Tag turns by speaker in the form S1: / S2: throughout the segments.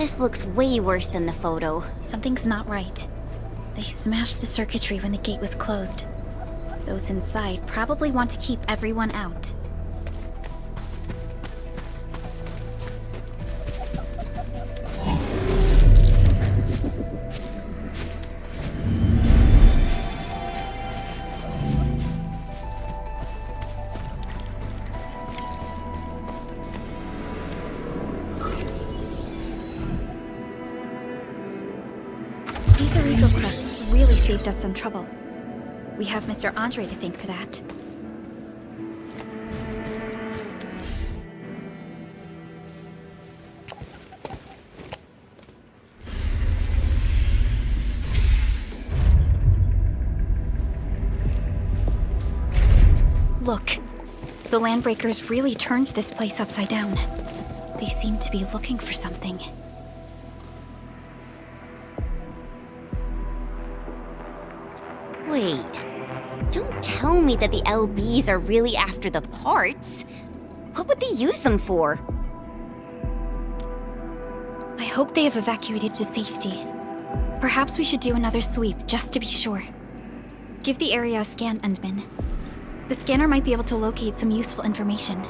S1: This looks way worse than the photo.
S2: Something's not right. They smashed the circuitry when the gate was closed. Those inside probably want to keep everyone out. Really saved us some trouble. We have Mr. Andre to thank for that. Look, the Landbreakers really turned this place upside down. They seem to be looking for something.
S1: Wait, don't tell me that the LBs are really after the parts. What would they use them for?
S2: I hope they have evacuated to safety. Perhaps we should do another sweep, just to be sure. Give the area a scan, Endman. The scanner might be able to locate some useful information.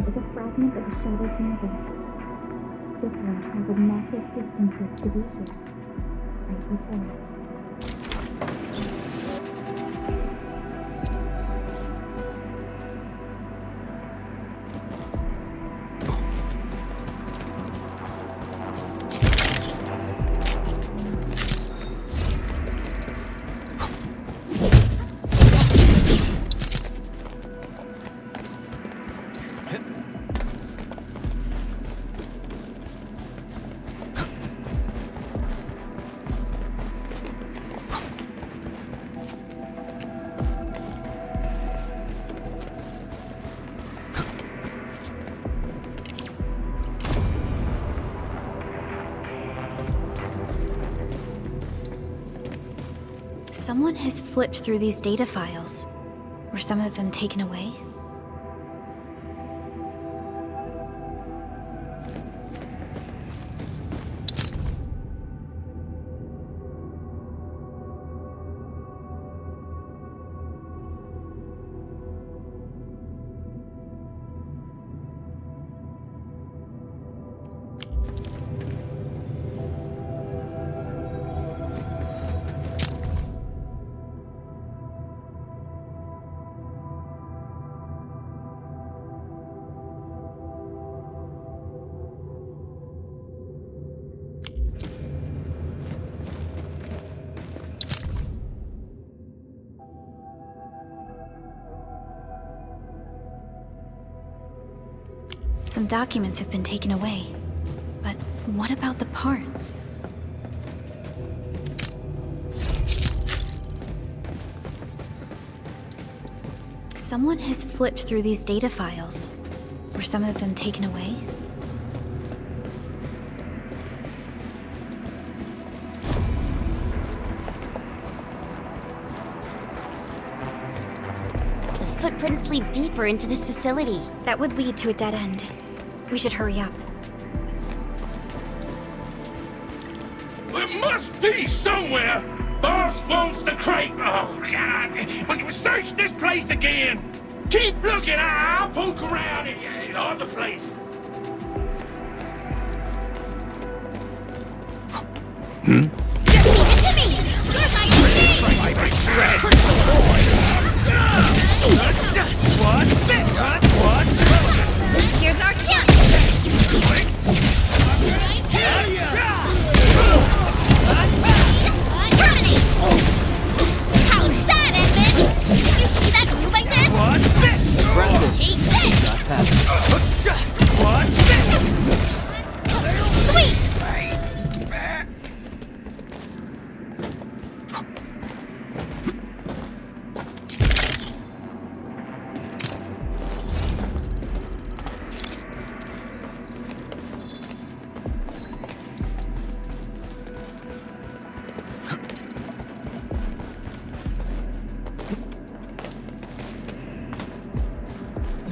S2: is a fragment of the shattered universe. This one traveled massive distances to be here, right before us. Someone has flipped through these data files. Were some of them taken away? Some documents have been taken away. But what about the parts? Someone has flipped through these data files. Were some of them taken away?
S1: The footprints lead deeper into this facility.
S2: That would lead to a dead end. We should hurry up.
S3: There must be somewhere! Boss wants the crate! Oh, God! We search this place again! Keep looking! I'll poke around in other places.
S1: Get to me! You're my
S3: What's this? What's
S1: Here's our chance! Terminate! How's that, Edmund? Did you see that move I did?
S3: What's this?
S1: Take this!
S3: What's this?
S1: Sweet!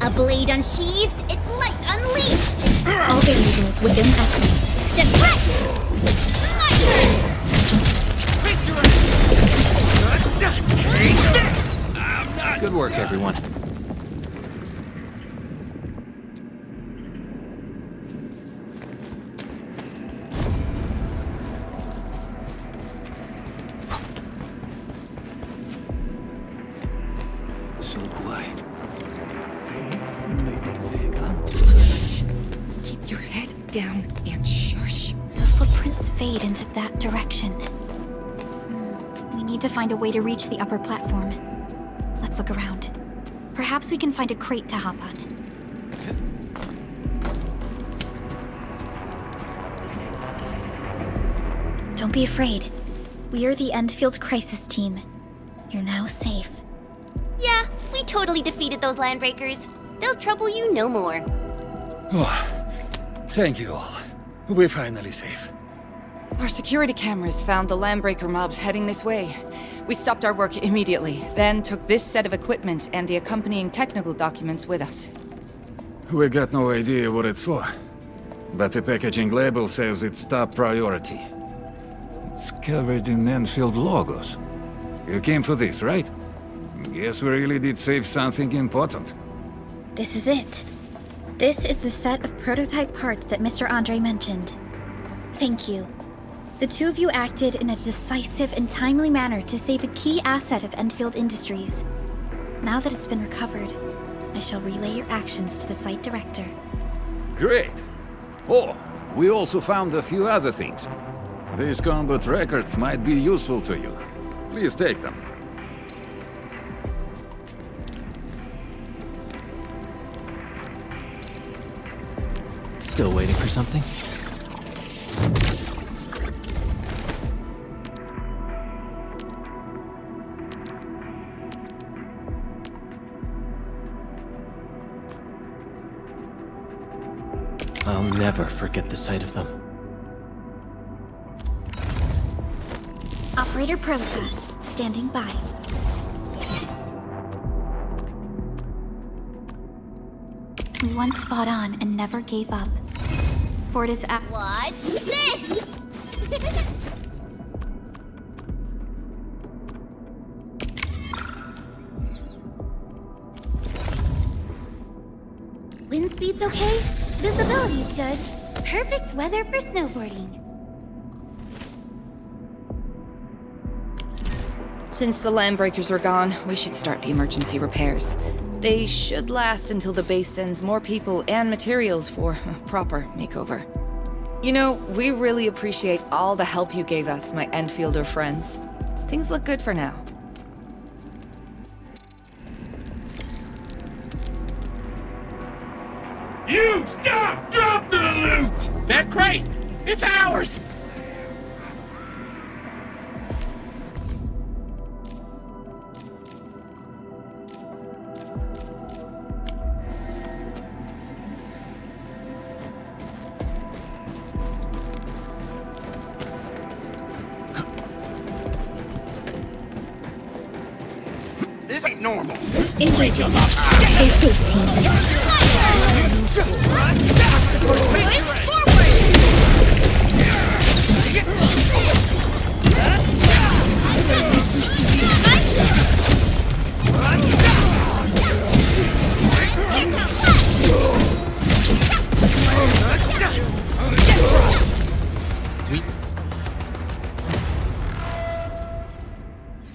S1: A blade unsheathed, its light unleashed!
S2: All variables within estimates.
S1: Deflect! My turn!
S4: Good work, everyone. So quiet. Maybe they got...
S5: Keep your head down and shush.
S2: The footprints fade into that direction. We need to find a way to reach the upper platform. Let's look around. Perhaps we can find a crate to hop on. Don't be afraid. We are the Endfield Crisis Team. You're now safe.
S1: Yeah, we totally defeated those landbreakers. They'll trouble you no more.
S6: Oh, thank you all. We're finally safe.
S5: Our security cameras found the landbreaker mobs heading this way. We stopped our work immediately, then took this set of equipment and the accompanying technical documents with us.
S6: We got no idea what it's for. But the packaging label says it's top priority. It's covered in Enfield logos. You came for this, right? Guess we really did save something important.
S2: This is it. This is the set of prototype parts that Mr. Andre mentioned. Thank you. The two of you acted in a decisive and timely manner to save a key asset of Endfield Industries. Now that it's been recovered, I shall relay your actions to the site director.
S6: Great. Oh, we also found a few other things. These combat records might be useful to you. Please take them.
S4: Still waiting for something? I'll never forget the sight of them.
S2: Operator Prolica, standing by. We once fought on and never gave up. For it is
S1: Watch this! Wind speed's okay? Visibility's good. Perfect weather for snowboarding.
S5: Since the landbreakers are gone, we should start the emergency repairs. They should last until the base sends more people and materials for a proper makeover. You know, we really appreciate all the help you gave us, my Endfielder friends. Things look good for now.
S3: You stop! Drop the loot! That crate! It's ours! This ain't normal.
S2: Engage them up. Stay safe, team.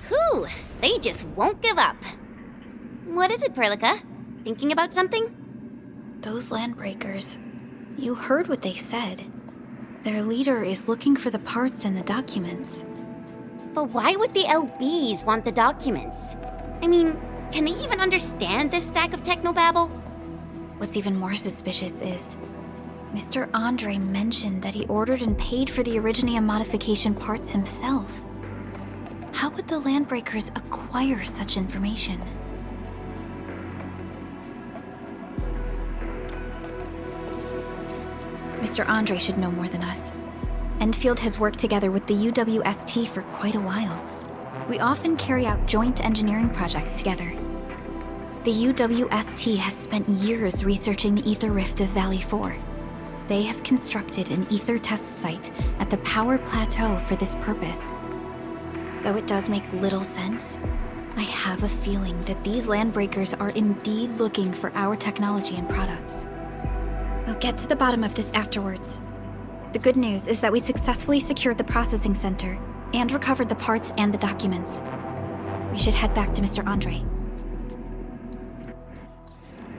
S1: Whew, they just won't give up. What is it, Prolica? Thinking about something?
S2: Those landbreakers. You heard what they said. Their leader is looking for the parts and the documents.
S1: But why would the LBs want the documents? I mean, can they even understand this stack of technobabble?
S2: What's even more suspicious is Mr. Andre mentioned that he ordered and paid for the Originium modification parts himself. How would the landbreakers acquire such information? Mr. Andre should know more than us. Endfield has worked together with the UWST for quite a while. We often carry out joint engineering projects together. The UWST has spent years researching the ether rift of Valley 4. They have constructed an ether test site at the power plateau for this purpose. Though it does make little sense, I have a feeling that these landbreakers are indeed looking for our technology and products. We'll get to the bottom of this afterwards. The good news is that we successfully secured the processing center and recovered the parts and the documents. We should head back to Mr. Andre.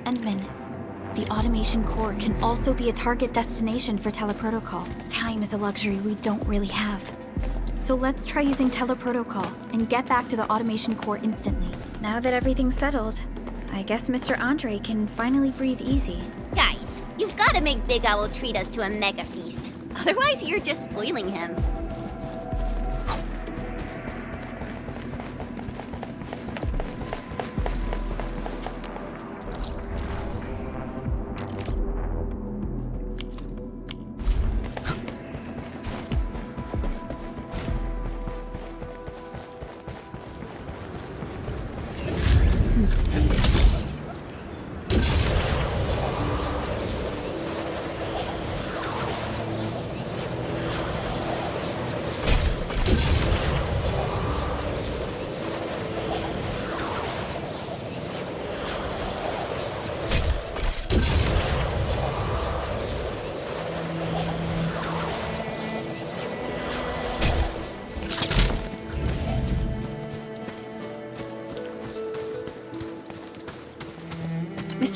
S2: Endman, the automation core can also be a target destination for teleprotocol. Time is a luxury we don't really have. So let's try using teleprotocol and get back to the automation core instantly. Now that everything's settled, I guess Mr. Andre can finally breathe easy.
S1: Guys, you've got to make Big Owl treat us to a mega feast. Otherwise, you're just spoiling him.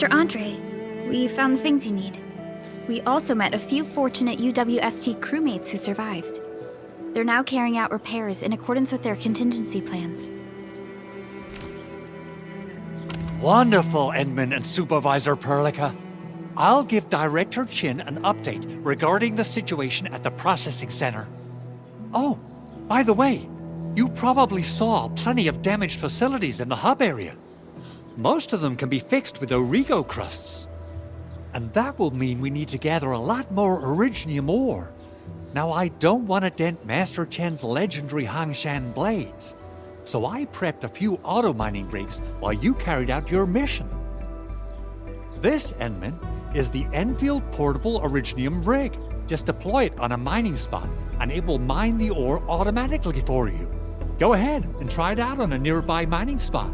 S2: Mr. Andre, we found the things you need. We also met a few fortunate UWST crewmates who survived. They're now carrying out repairs in accordance with their contingency plans.
S7: Wonderful, Endman and Supervisor Perlica. I'll give Director Chin an update regarding the situation at the processing center. Oh, by the way, you probably saw plenty of damaged facilities in the hub area. Most of them can be fixed with Origo crusts. And that will mean we need to gather a lot more Originium ore. Now, I don't want to dent Master Chen's legendary Hangshan blades, so I prepped a few auto-mining rigs while you carried out your mission. This, Endman, is the Enfield Portable Originium rig. Just deploy it on a mining spot, and it will mine the ore automatically for you. Go ahead and try it out on a nearby mining spot.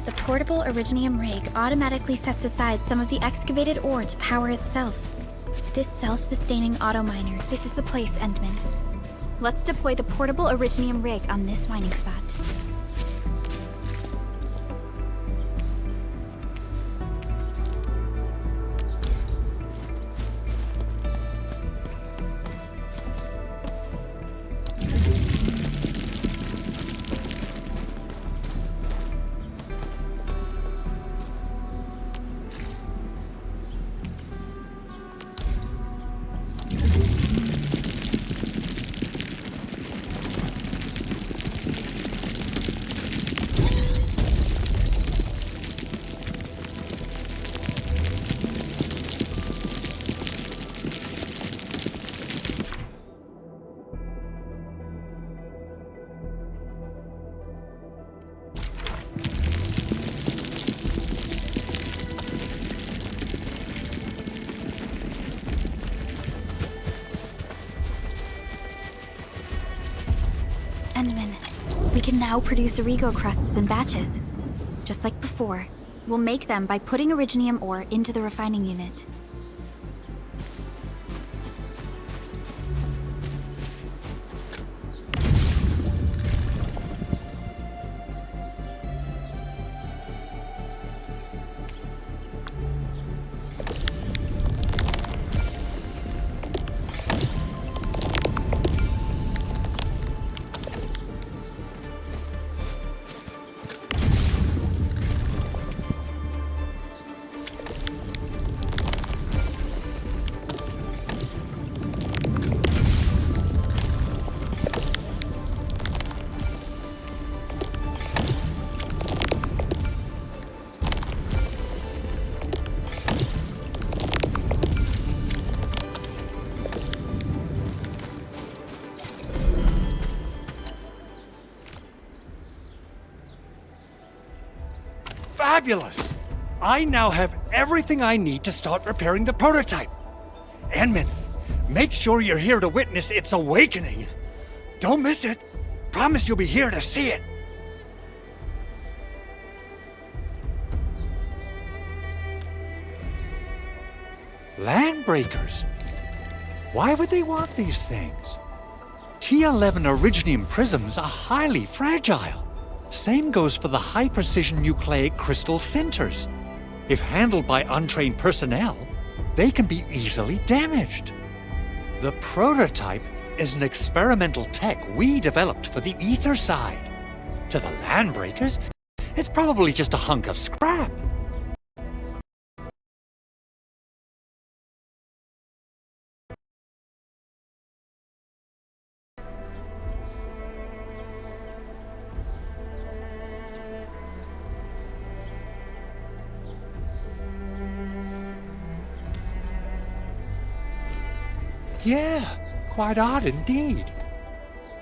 S2: The portable Originium rig automatically sets aside some of the excavated ore to power itself. This self-sustaining auto miner, this is the place, Endman. Let's deploy the portable Originium rig on this mining spot. Endman, we can now produce Origo crusts in batches. Just like before, we'll make them by putting Originium ore into the refining unit.
S7: Fabulous! I now have everything I need to start repairing the prototype. Endman, make sure you're here to witness its awakening. Don't miss it. Promise you'll be here to see it. Landbreakers? Why would they want these things? T11 Originium prisms are highly fragile. Same goes for the high-precision nucleic crystal centers. If handled by untrained personnel, they can be easily damaged. The prototype is an experimental tech we developed for the ether side. To the Landbreakers, it's probably just a hunk of scrap. Yeah, quite odd indeed.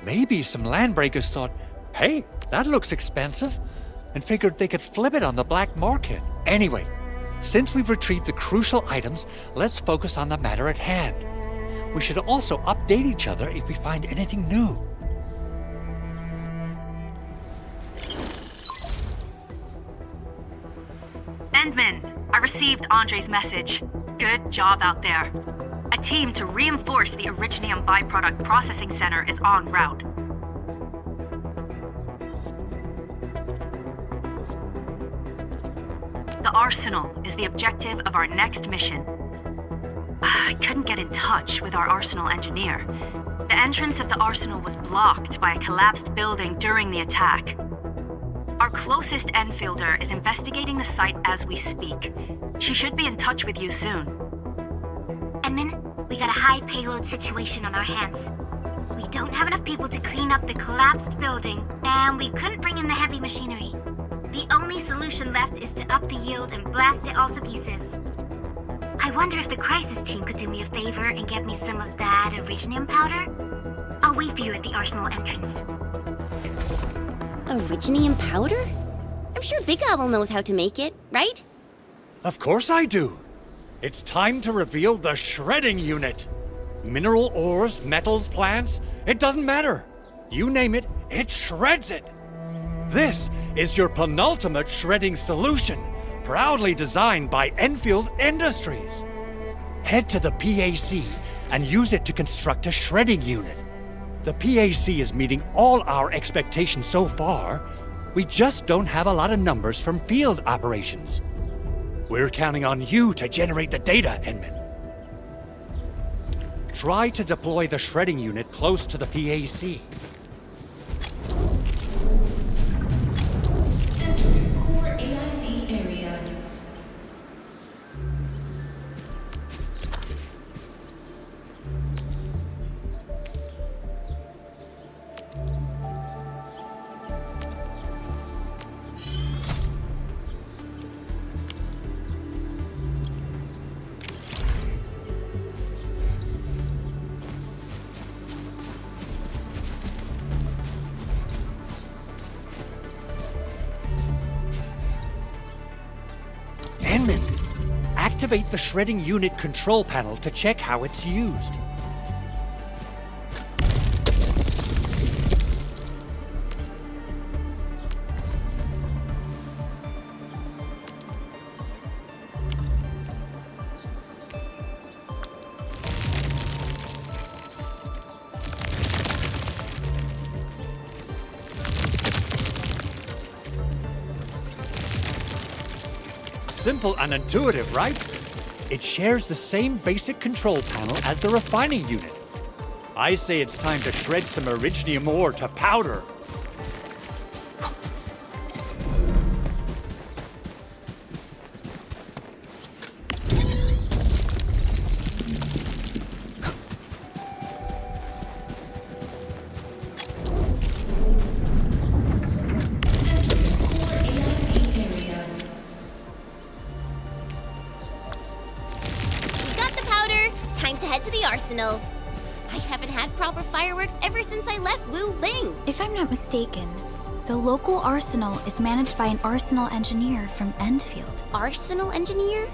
S7: Maybe some Landbreakers thought, hey, that looks expensive, and figured they could flip it on the black market. Anyway, since we've retrieved the crucial items, let's focus on the matter at hand. We should also update each other if we find anything new.
S8: Endman, I received Andre's message. Good job out there. I A team to reinforce the Originium byproduct processing center is en route. The Arsenal is the objective of our next mission. I couldn't get in touch with our Arsenal engineer. The entrance of the Arsenal was blocked by a collapsed building during the attack. Our closest Enfielder is investigating the site as we speak. She should be in touch with you soon.
S9: Edmund, we got a high payload situation on our hands. We don't have enough people to clean up the collapsed building, and we couldn't bring in the heavy machinery. The only solution left is to up the yield and blast it all to pieces. I wonder if the crisis team could do me a favor and get me some of that Originium powder? I'll wait for you at the Arsenal entrance.
S1: Originium powder? I'm sure Big Owl knows how to make it, right?
S7: Of course I do. It's time to reveal the shredding unit. Mineral ores, metals, plants, it doesn't matter. You name it, it shreds it. This is your penultimate shredding solution, proudly designed by Enfield Industries. Head to the PAC and use it to construct a shredding unit. The PAC is meeting all our expectations so far. We just don't have a lot of numbers from field operations. We're counting on you to generate the data, Edmund. Try to deploy the shredding unit close to the PAC. Activate the shredding unit control panel to check how it's used. Simple and intuitive, right? It shares the same basic control panel as the refining unit. I say it's time to shred some Originium ore to powder.
S1: Arsenal. I haven't had proper fireworks ever since I left Wu Ling.
S2: If I'm not mistaken, the local arsenal is managed by an arsenal engineer from Endfield.
S1: Arsenal engineer?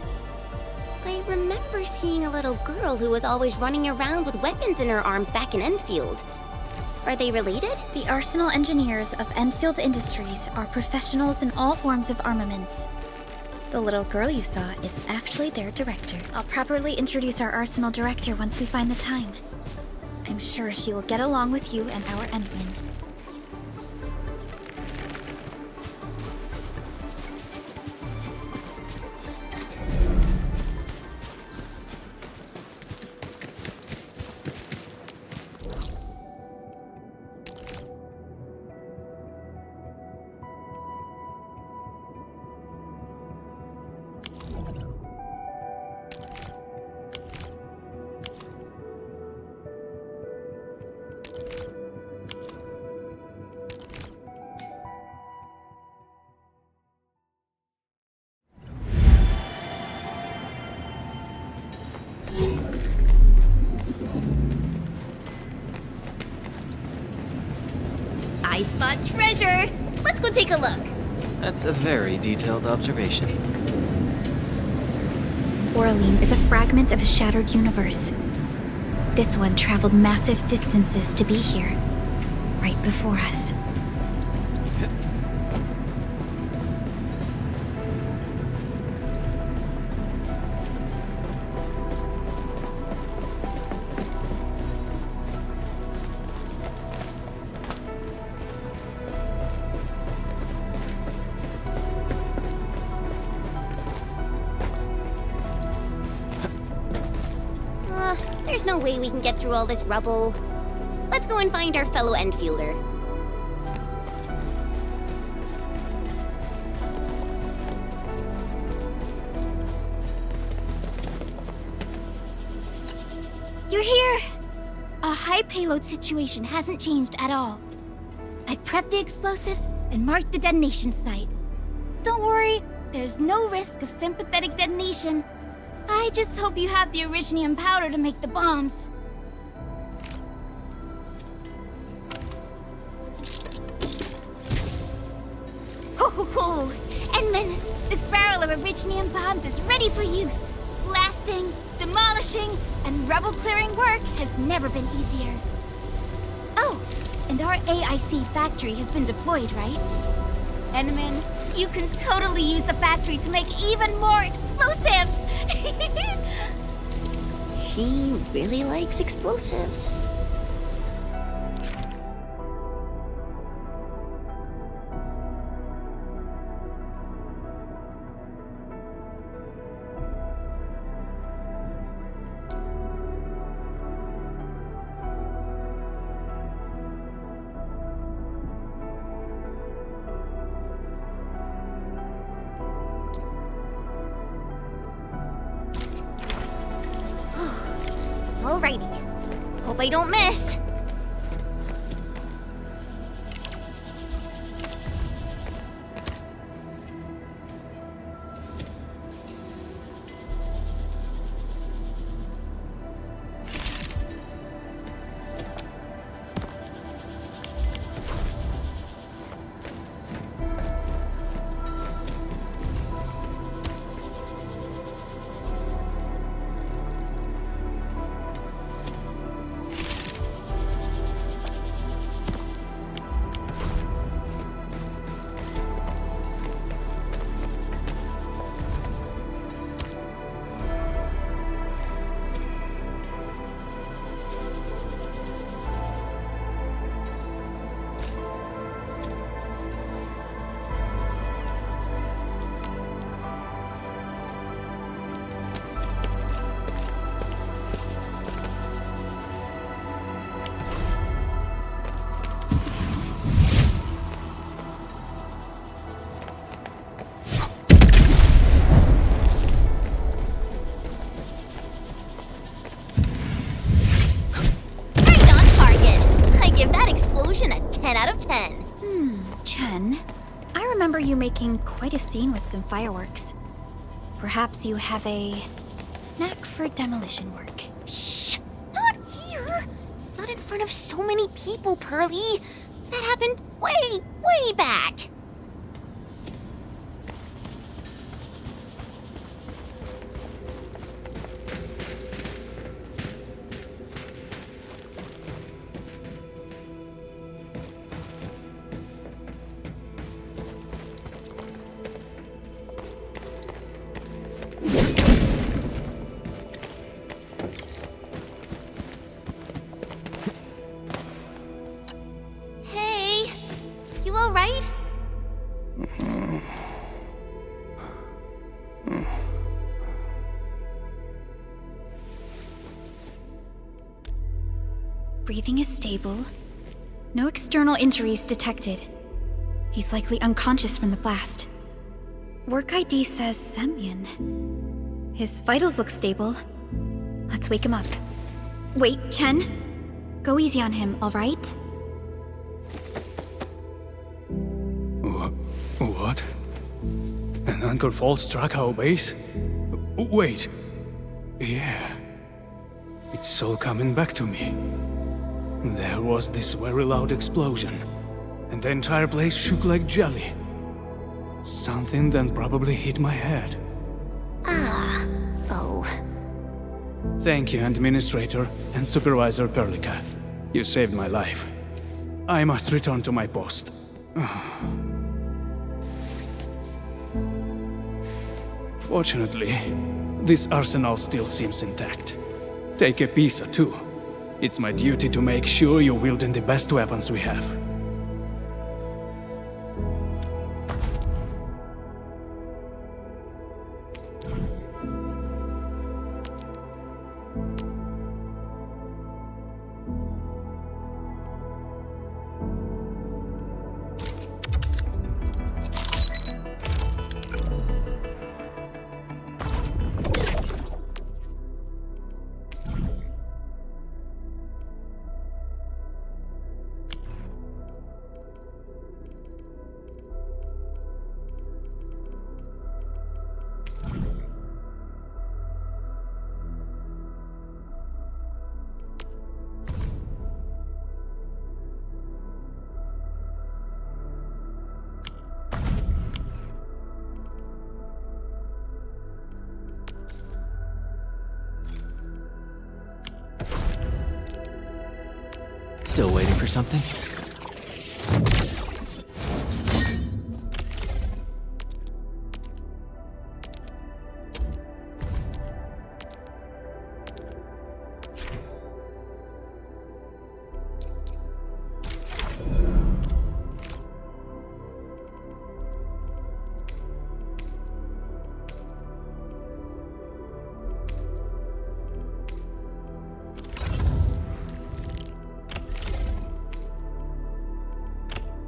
S1: I remember seeing a little girl who was always running around with weapons in her arms back in Enfield. Are they related?
S2: The arsenal engineers of Enfield Industries are professionals in all forms of armaments. The little girl you saw is actually their director. I'll properly introduce our arsenal director once we find the time. I'm sure she will get along with you and our Endman.
S1: I spot treasure! Let's go take a look.
S4: That's a very detailed observation.
S2: Orlean is a fragment of a shattered universe. This one traveled massive distances to be here, right before us.
S1: no way we can get through all this rubble. Let's go and find our fellow Endfielder.
S9: You're here! Our high payload situation hasn't changed at all. I've prepped the explosives and marked the detonation site. Don't worry, there's no risk of sympathetic detonation. I just hope you have the originium powder to make the bombs. Ho ho ho! Endman, this barrel of originium bombs is ready for use. Blasting, demolishing, and rubble-clearing work has never been easier. Oh, and our AIC factory has been deployed, right? Endman, you can totally use the factory to make even more explosives!
S1: She really likes explosives. Alrighty. Hope I don't miss. A 10 out of 10.
S2: Chen, I remember you making quite a scene with some fireworks. Perhaps you have a knack for demolition work.
S1: Shh! Not here! Not in front of so many people, Pearly. That happened way, way back.
S2: Breathing is stable. No external injuries detected. He's likely unconscious from the blast. Work ID says Semyon. His vitals look stable. Let's wake him up. Wait, Chen. Go easy on him, all right?
S10: What? An anchor fault struck our base? Wait. Yeah. It's all coming back to me. There was this very loud explosion, and the entire place shook like jelly. Something then probably hit my head.
S1: Oh.
S10: Thank you, Endministrator and Supervisor Perlica. You saved my life. I must return to my post. Fortunately, this arsenal still seems intact. Take a piece or two. It's my duty to make sure you're wielding the best weapons we have.
S4: Still waiting for something?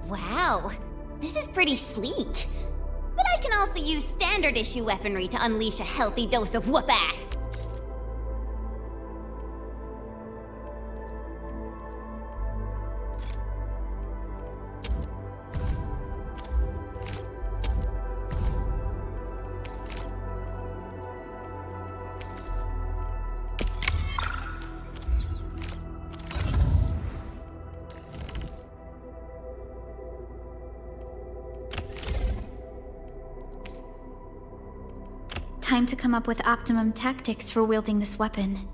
S1: Wow, this is pretty sleek. But I can also use standard issue weaponry to unleash a healthy dose of whoop-ass.
S2: Time to come up with optimum tactics for wielding this weapon.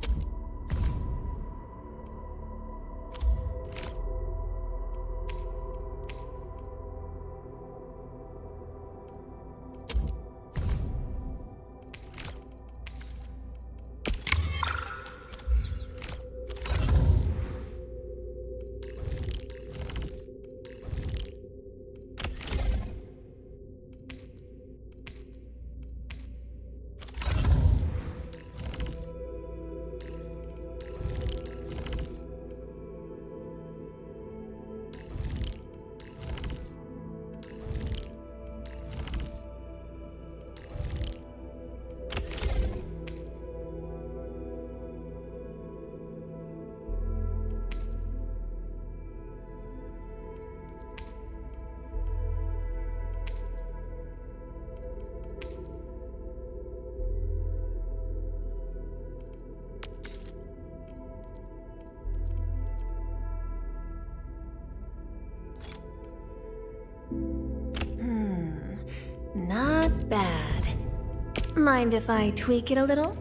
S11: Not bad. Mind if I tweak it a little?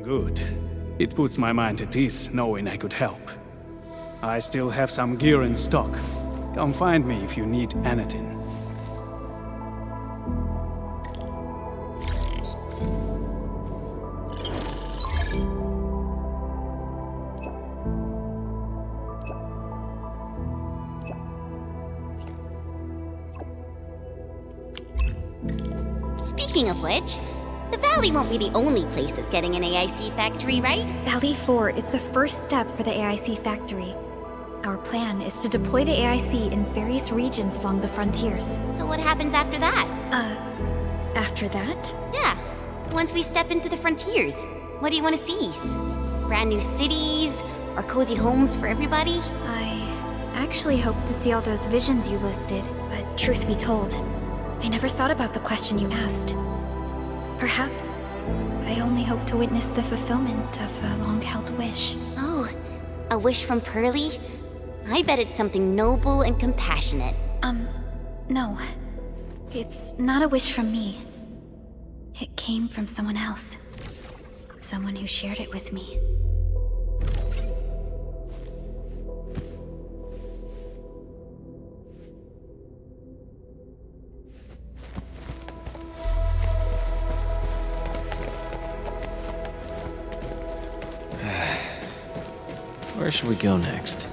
S10: Good. It puts my mind at ease knowing I could help. I still have some gear in stock. Come find me if you need anything.
S1: Speaking of which, the Valley won't be the only place that's getting an AIC factory, right?
S2: Valley 4 is the first step for the AIC factory. Our plan is to deploy the AIC in various regions along the frontiers.
S1: So what happens after that?
S2: After that?
S1: Yeah, once we step into the frontiers, what do you want to see? Brand new cities? Or cozy homes for everybody?
S2: I actually hoped to see all those visions you listed, but truth be told, I never thought about the question you asked. Perhaps I only hope to witness the fulfillment of a long-held wish.
S1: Oh, a wish from Pearly? I bet it's something noble and compassionate.
S2: No. It's not a wish from me. It came from someone else. Someone who shared it with me.
S4: Where should we go next?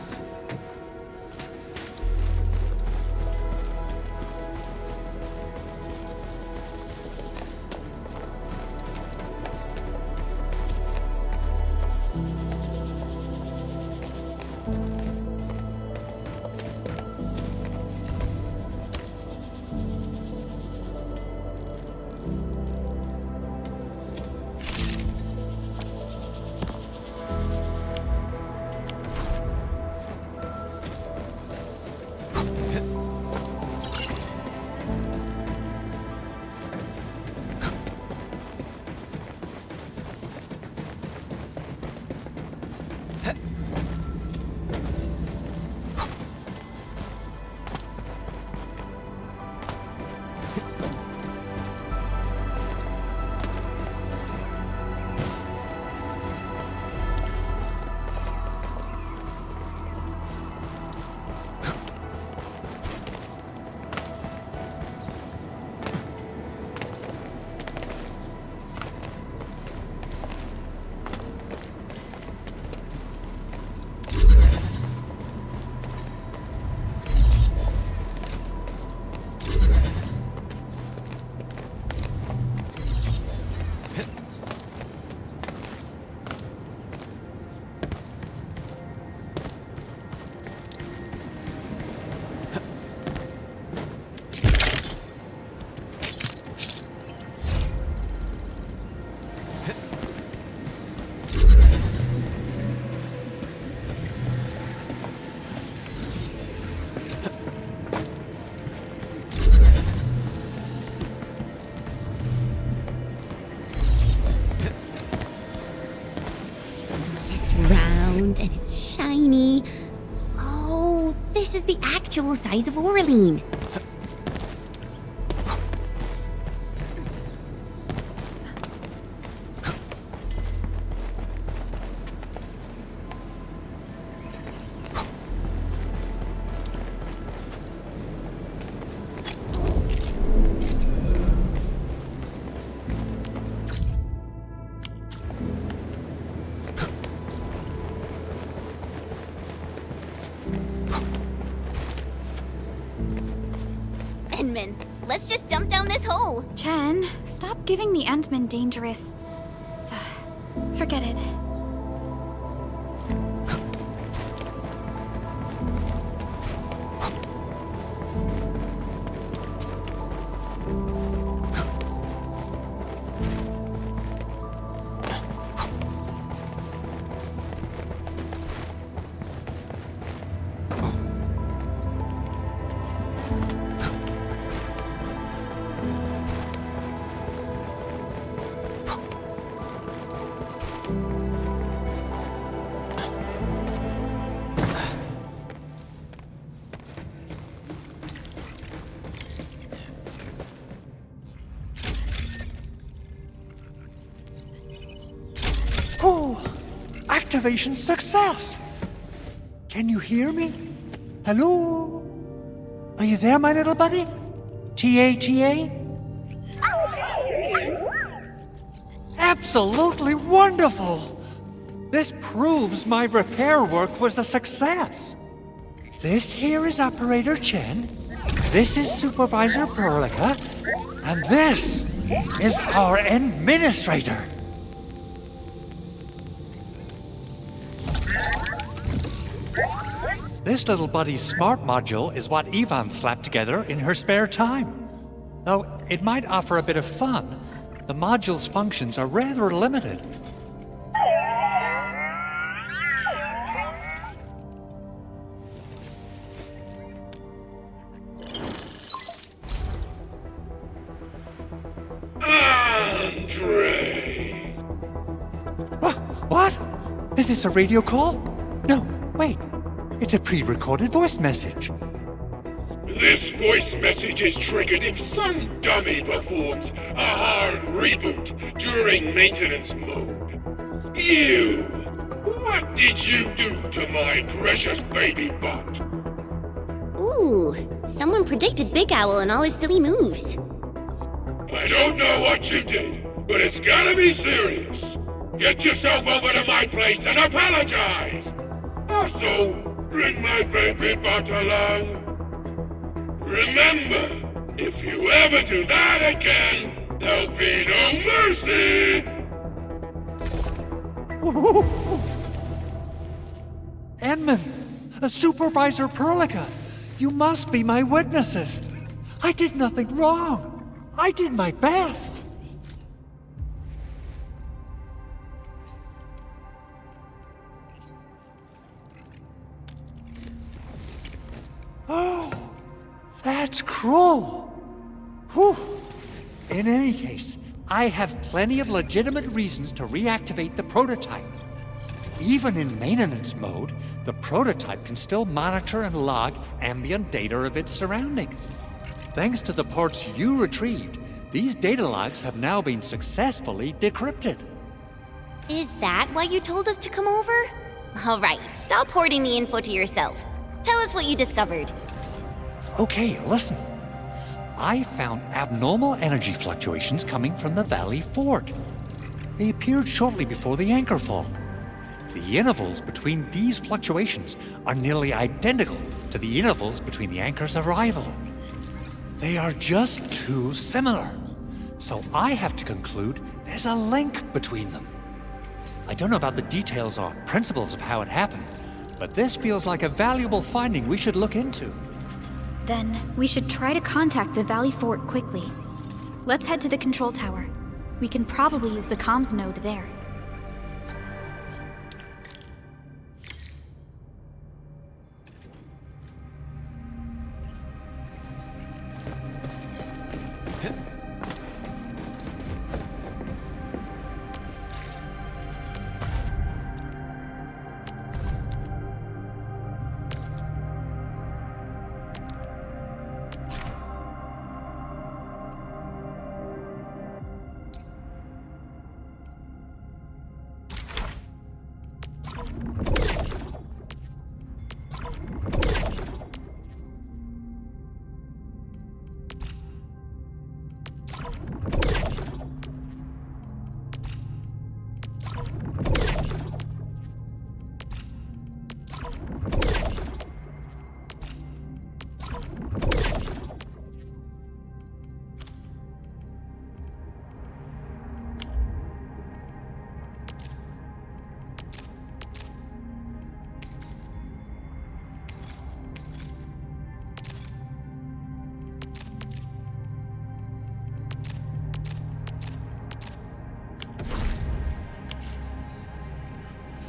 S1: round and it's shiny. Oh, this is the actual size of Oraline. Endman, let's just jump down this hole.
S2: Chen, stop giving the Endman dangerous... Forget it.
S7: Oh, activation success! Can you hear me? Hello? Are you there, my little buddy? T-A-T-A? Absolutely wonderful! This proves my repair work was a success. This here is Operator Chen, this is Supervisor Perlica, and this is our Endministrator. This little buddy's smart module is what Ivan slapped together in her spare time. Though it might offer a bit of fun, the module's functions are rather limited.
S3: Andre!
S7: What? Is this a radio call? No, wait. It's a pre-recorded voice message.
S3: This voice message is triggered if some dummy performs a hard reboot during maintenance mode. You! What did you do to my precious baby bot?
S1: Ooh, someone predicted Big Owl and all his silly moves.
S3: I don't know what you did, but it's gotta be serious. Get yourself over to my place and apologize! Also, bring my baby bot along. Remember, if you ever do that again, there'll be no mercy!
S7: Endman, Supervisor Perlica, you must be my witnesses. I did nothing wrong. I did my best. Oh, that's cruel. Whew. In any case, I have plenty of legitimate reasons to reactivate the prototype. Even in maintenance mode, the prototype can still monitor and log ambient data of its surroundings. Thanks to the parts you retrieved, these data logs have now been successfully decrypted.
S1: Is that why you told us to come over? All right, stop hoarding the info to yourself. Tell us what you discovered.
S7: Okay, listen. I found abnormal energy fluctuations coming from the Valley Fort. They appeared shortly before the anchor fall. The intervals between these fluctuations are nearly identical to the intervals between the anchor's arrival. They are just too similar. So I have to conclude there's a link between them. I don't know about the details or principles of how it happened, but this feels like a valuable finding we should look into.
S2: Then, we should try to contact the Valley Fort quickly. Let's head to the control tower. We can probably use the comms node there.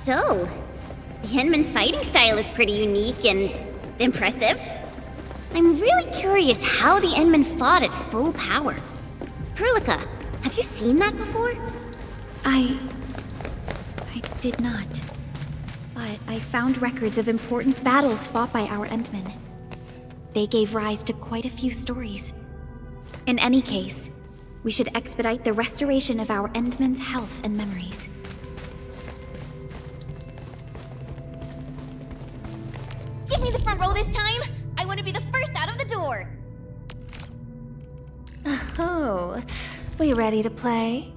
S1: So, the Endman's fighting style is pretty unique and impressive. I'm really curious how the Endman fought at full power. Perlica, have you seen that before?
S2: I did not. But I found records of important battles fought by our Endmen. They gave rise to quite a few stories. In any case, we should expedite the restoration of our Endmen's health and memories.
S1: Give me the front row this time! I want to be the first out of the door!
S11: Oh, we ready to play?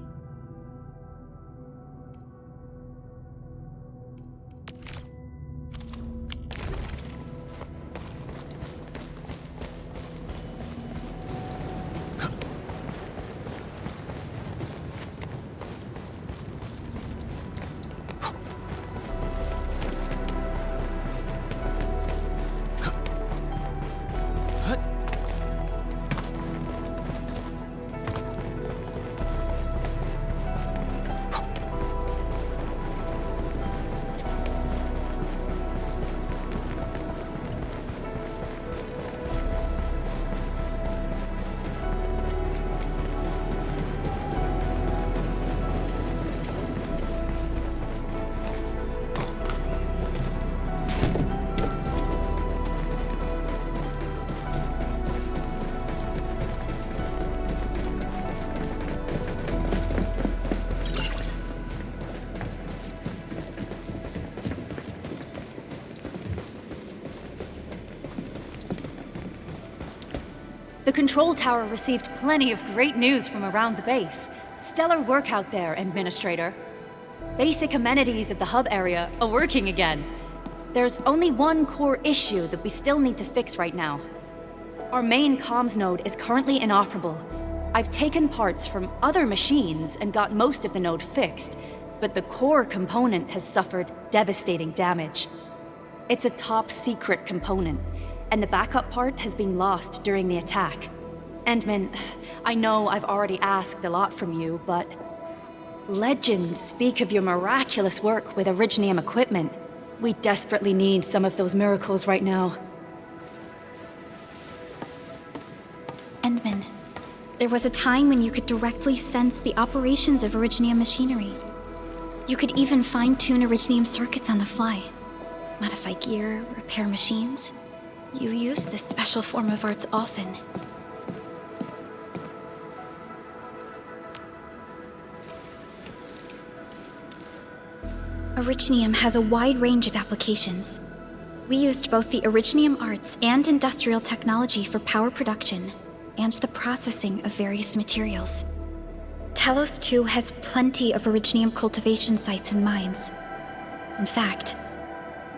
S8: The control tower received plenty of great news from around the base. Stellar work out there, Endministrator. Basic amenities of the hub area are working again. There's only one core issue that we still need to fix right now. Our main comms node is currently inoperable. I've taken parts from other machines and got most of the node fixed, but the core component has suffered devastating damage. It's a top-secret component, and the backup part has been lost during the attack. Endman, I know I've already asked a lot from you, but legends speak of your miraculous work with Originium equipment. We desperately need some of those miracles right now.
S2: Endman, there was a time when you could directly sense the operations of Originium machinery. You could even fine-tune Originium circuits on the fly, modify gear, repair machines. You use this special form of arts often. Originium has a wide range of applications. We used both the Originium arts and industrial technology for power production and the processing of various materials. Talos-II has plenty of Originium cultivation sites and mines. In fact,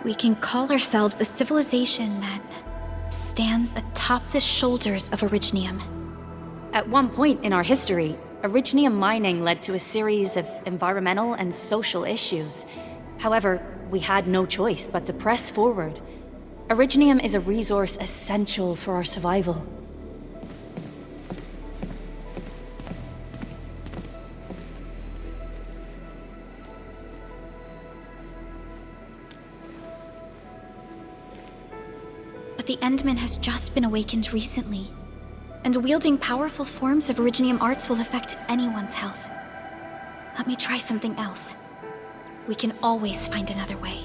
S2: we can call ourselves a civilization that stands atop the shoulders of Originium.
S8: At one point in our history, Originium mining led to a series of environmental and social issues. However, we had no choice but to press forward. Originium is a resource essential for our survival.
S2: But the Endman has just been awakened recently, and wielding powerful forms of Originium arts will affect anyone's health. Let me try something else. We can always find another way.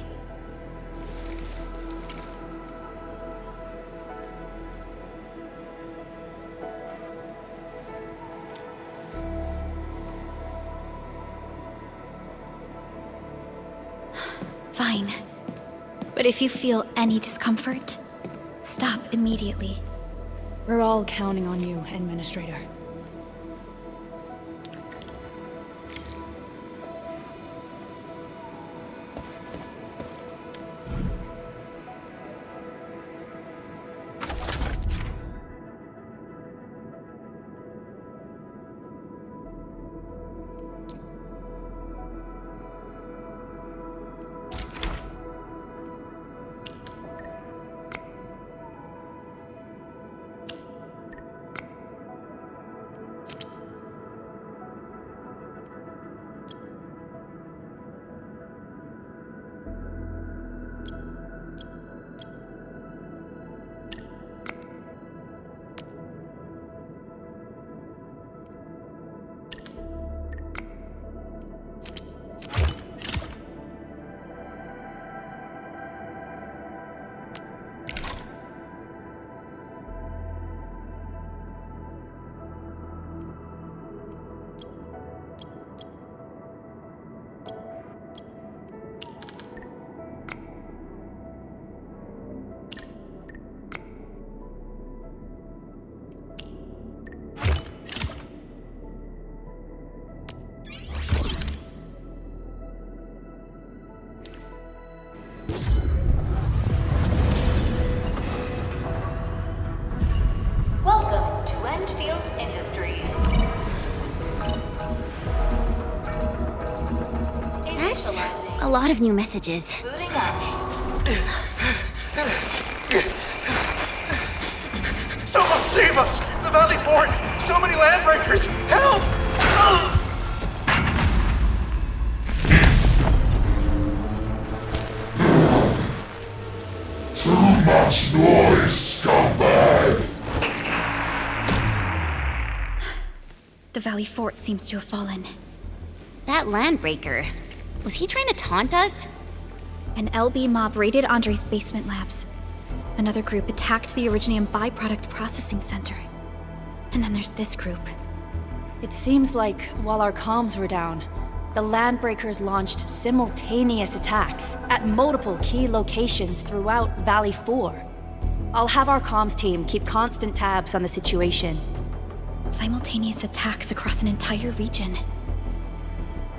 S2: Fine. But if you feel any discomfort, stop immediately.
S8: We're all counting on you, Endministrator.
S1: That's a lot of new messages.
S12: Someone save us! The Valley Fort! So many landbreakers! Help!
S3: Too much noise, scumbag!
S2: The Valley Fort seems to have fallen.
S1: That landbreaker, was he trying to taunt us?
S2: An LB mob raided Andre's basement labs. Another group attacked the Originium byproduct processing center. And then there's this group.
S8: It seems like while our comms were down, the Landbreakers launched simultaneous attacks at multiple key locations throughout Valley 4. I'll have our comms team keep constant tabs on the situation.
S2: Simultaneous attacks across an entire region.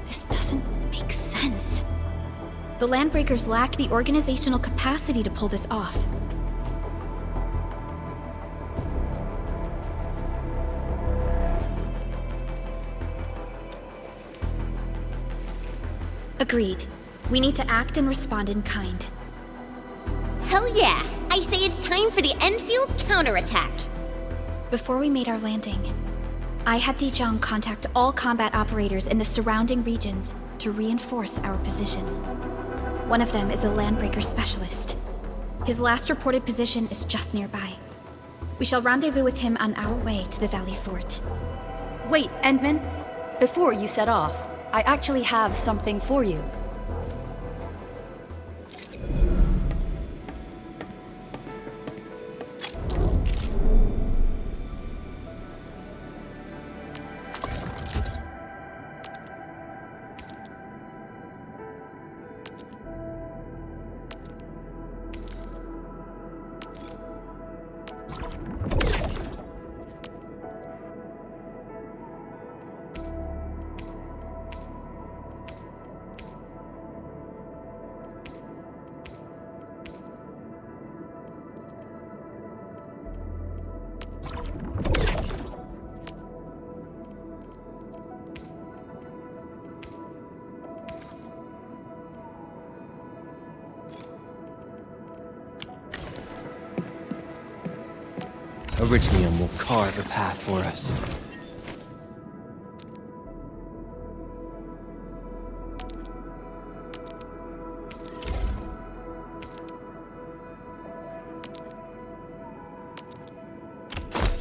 S2: This doesn't make sense. The Landbreakers lack the organizational capacity to pull this off. Agreed. We need to act and respond in kind.
S1: Hell yeah! I say it's time for the Endfield counterattack!
S2: Before we made our landing, I had Dijong contact all combat operators in the surrounding regions to reinforce our position. One of them is a Landbreaker specialist. His last reported position is just nearby. We shall rendezvous with him on our way to the Valley Fort.
S8: Wait, Endman. Before you set off, I actually have something for you.
S4: Originium will carve a path for us.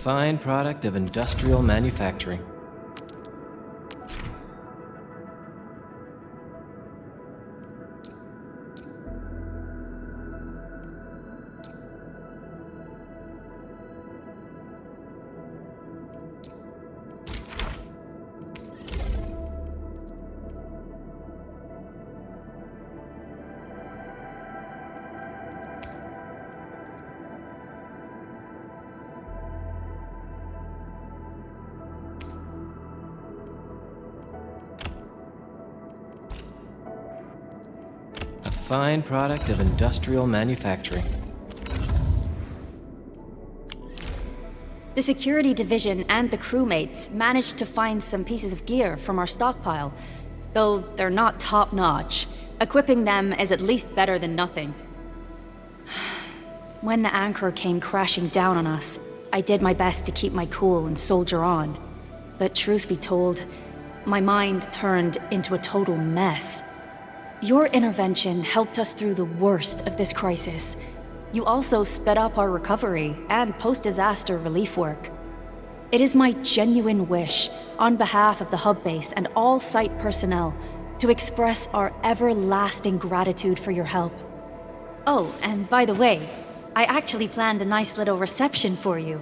S4: Fine product of industrial manufacturing. Fine product of industrial manufacturing.
S8: The security division and the crewmates managed to find some pieces of gear from our stockpile, though they're not top-notch. Equipping them is at least better than nothing. When the anchor came crashing down on us, I did my best to keep my cool and soldier on. But truth be told, my mind turned into a total mess. Your intervention helped us through the worst of this crisis. You also sped up our recovery and post-disaster relief work. It is my genuine wish, on behalf of the hub base and all site personnel, to express our everlasting gratitude for your help. Oh, and by the way, I actually planned a nice little reception for you.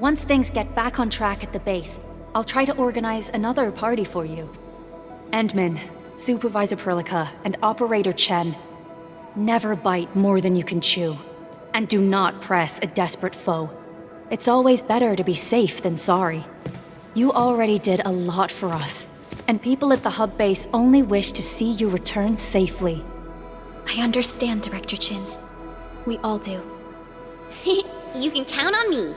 S8: Once things get back on track at the base, I'll try to organize another party for you. Endman, Supervisor Perlica, and Operator Chen, never bite more than you can chew. And do not press a desperate foe. It's always better to be safe than sorry. You already did a lot for us, and people at the hub base only wish to see you return safely.
S2: I understand, Director Chin. We all do.
S1: You can count on me.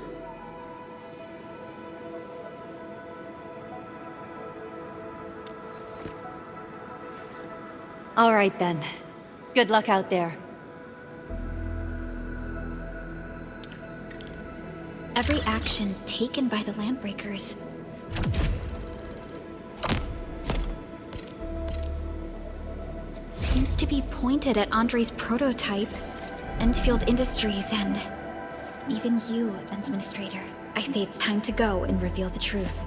S8: All right then. Good luck out there.
S2: Every action taken by the Landbreakers seems to be pointed at Andre's prototype, Endfield Industries, and even you, Endministrator. I say it's time to go and reveal the truth.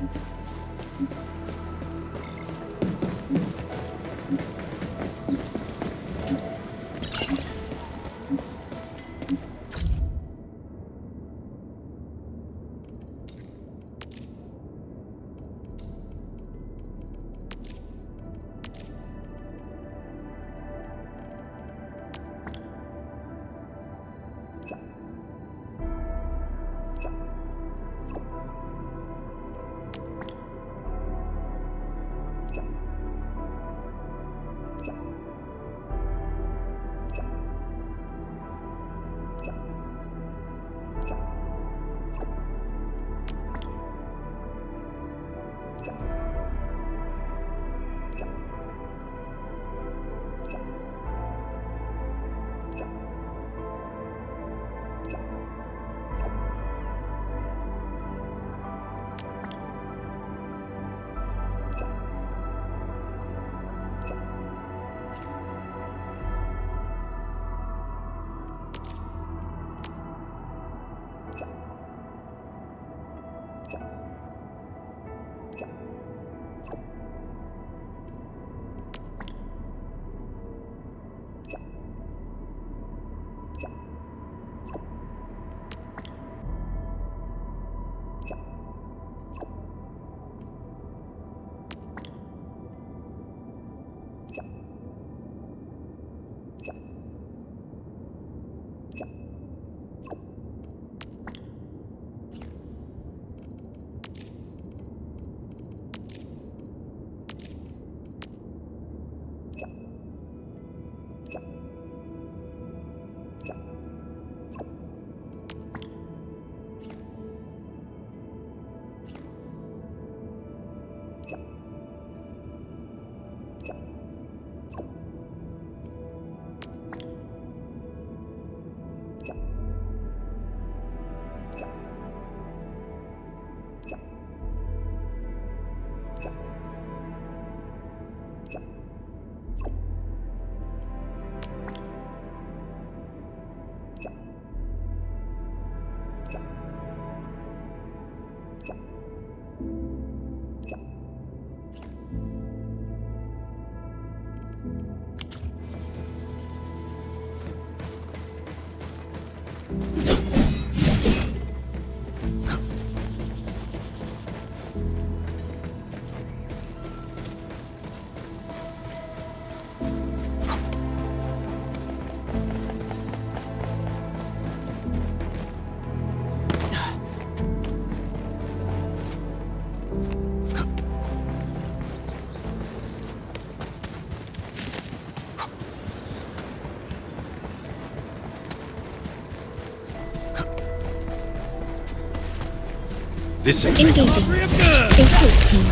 S10: This
S2: Engaging. Stay safe, team.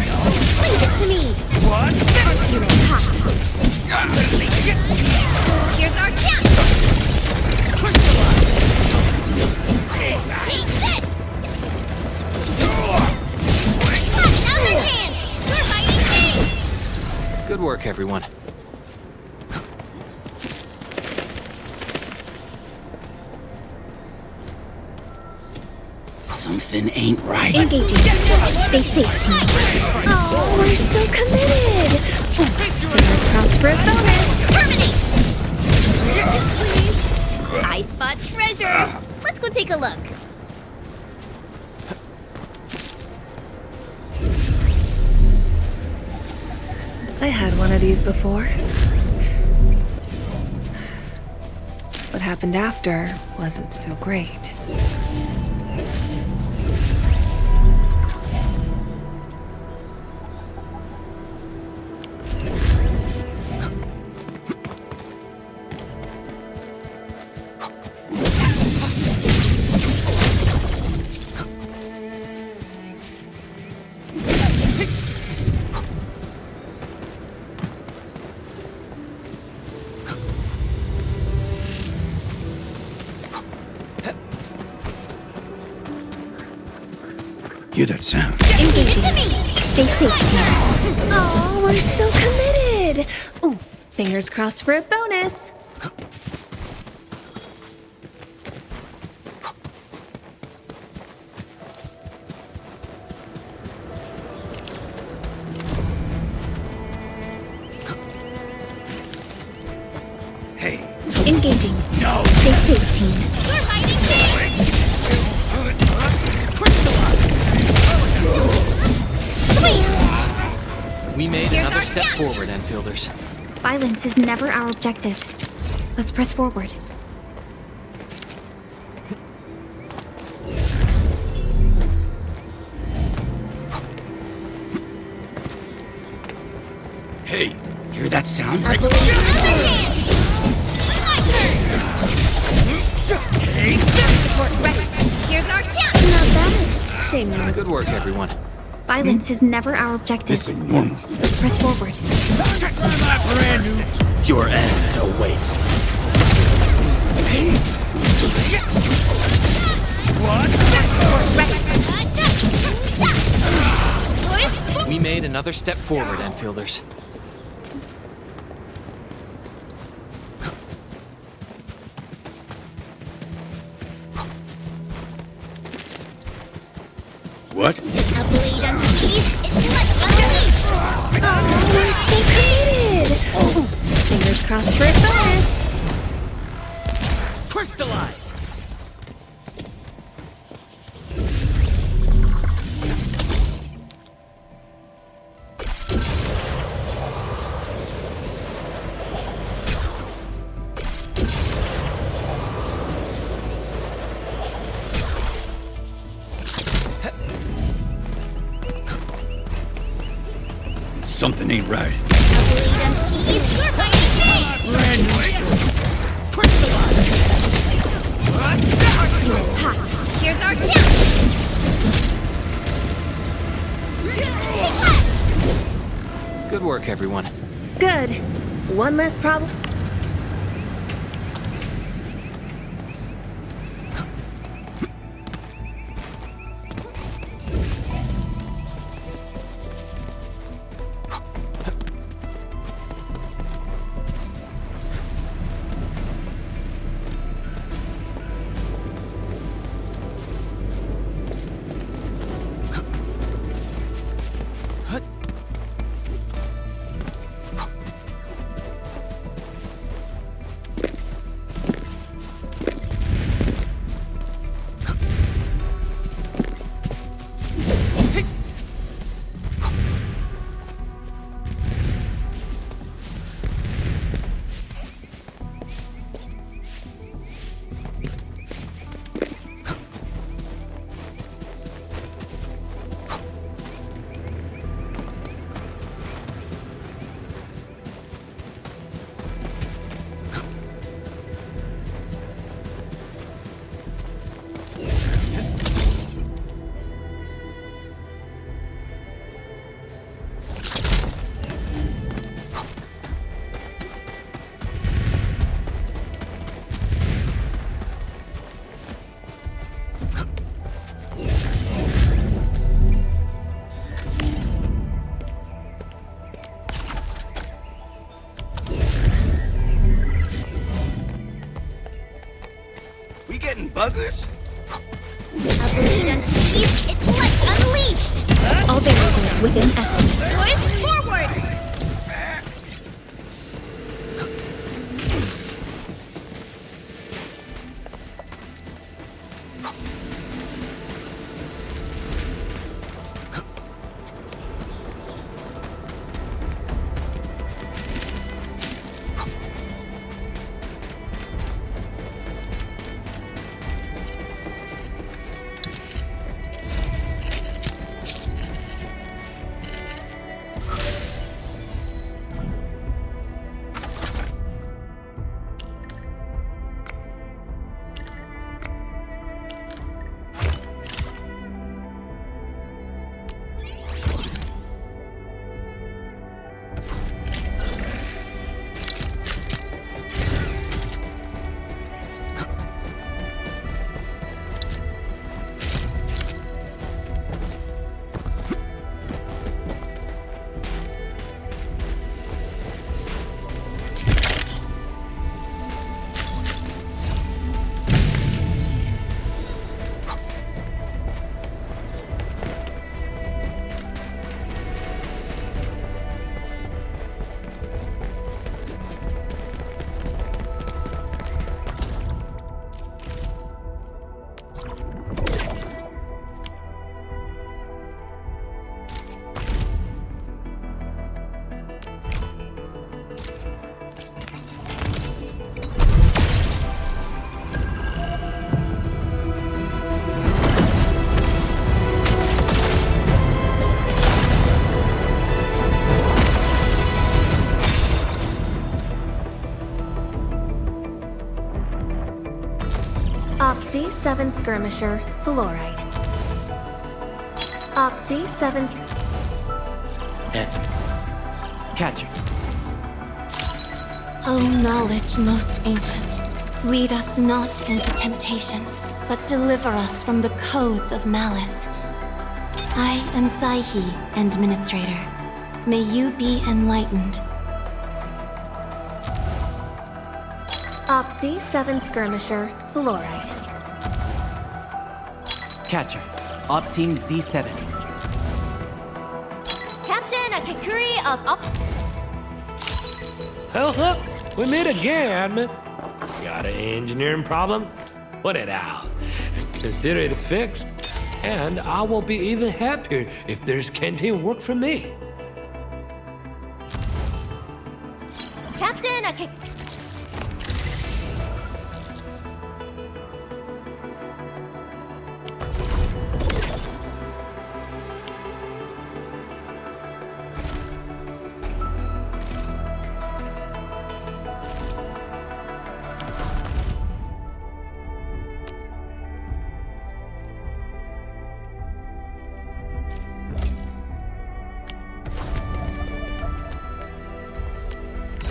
S1: Leave it to me!
S10: What?
S1: Here's our chance! Take this! Look, now's our chance! We're fighting big!
S4: Good work, everyone.
S13: Something ain't right.
S2: Engaging. Stay safe, team.
S11: Oh, we're so committed! Fingers crossed for a bonus!
S1: Terminate! I spot treasure! Let's go take a look.
S11: I had one of these before. What happened after wasn't so great.
S13: Hear that sound?
S11: Engaging. Stay safe, team. Oh, we're so committed. Ooh, fingers crossed for a bonus.
S13: Hey.
S11: Engaging.
S13: No.
S11: Stay safe, team.
S1: We're fighting things! Sweet!
S4: We made another step forward, Enfielders.
S2: Violence is never our objective. Let's press forward.
S13: Hey, hear that sound?
S1: I believe in other hands! My turn!
S13: Take
S1: Support ready! Here's our chance!
S11: Not bad. Shame no.
S4: Good work, everyone.
S2: Violence is never our objective.
S13: This ain't normal.
S2: Let's press forward.
S13: Your end awaits.
S4: We made another step forward, Enfielders.
S13: What?
S1: A blade unsheathed, its light unleashed!
S11: Oh, we're so committed. Ooh, fingers crossed for a bonus.
S13: Crystallize! Something ain't right.
S1: A blade unsheathed, we're fighting things!
S13: Crystallize!
S1: Here's our chance!
S4: Good work, everyone.
S11: Good. One less problem.
S13: We getting buggers?
S1: A blade unsheathed, its light unleashed!
S11: All variables within estimates.
S1: Swift forward!
S11: Opsi 7 Skirmisher, Fluoride. Opsi 7
S4: And catch him.
S11: O knowledge most ancient, lead us not into temptation, but deliver us from the codes of malice. I am SCI-FI, Endministrator. May you be enlightened. Opsi 7 Skirmisher, Fluoride.
S4: Catcher. Op Team Z7.
S1: Captain Akakuri of Op...
S14: Health up! We meet again, Admin. Got an engineering problem? Put it out. Consider it fixed, and I will be even happier if there's canteen work for me.
S1: Captain Akak...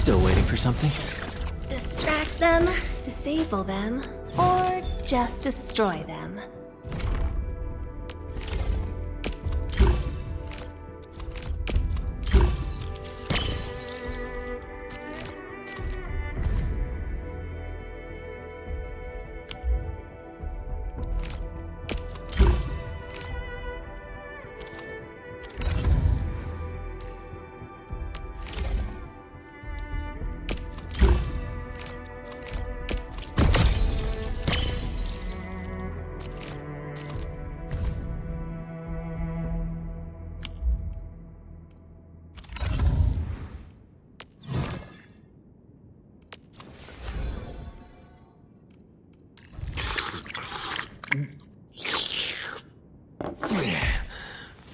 S4: Still waiting for something?
S11: Distract them, disable them, or just destroy them.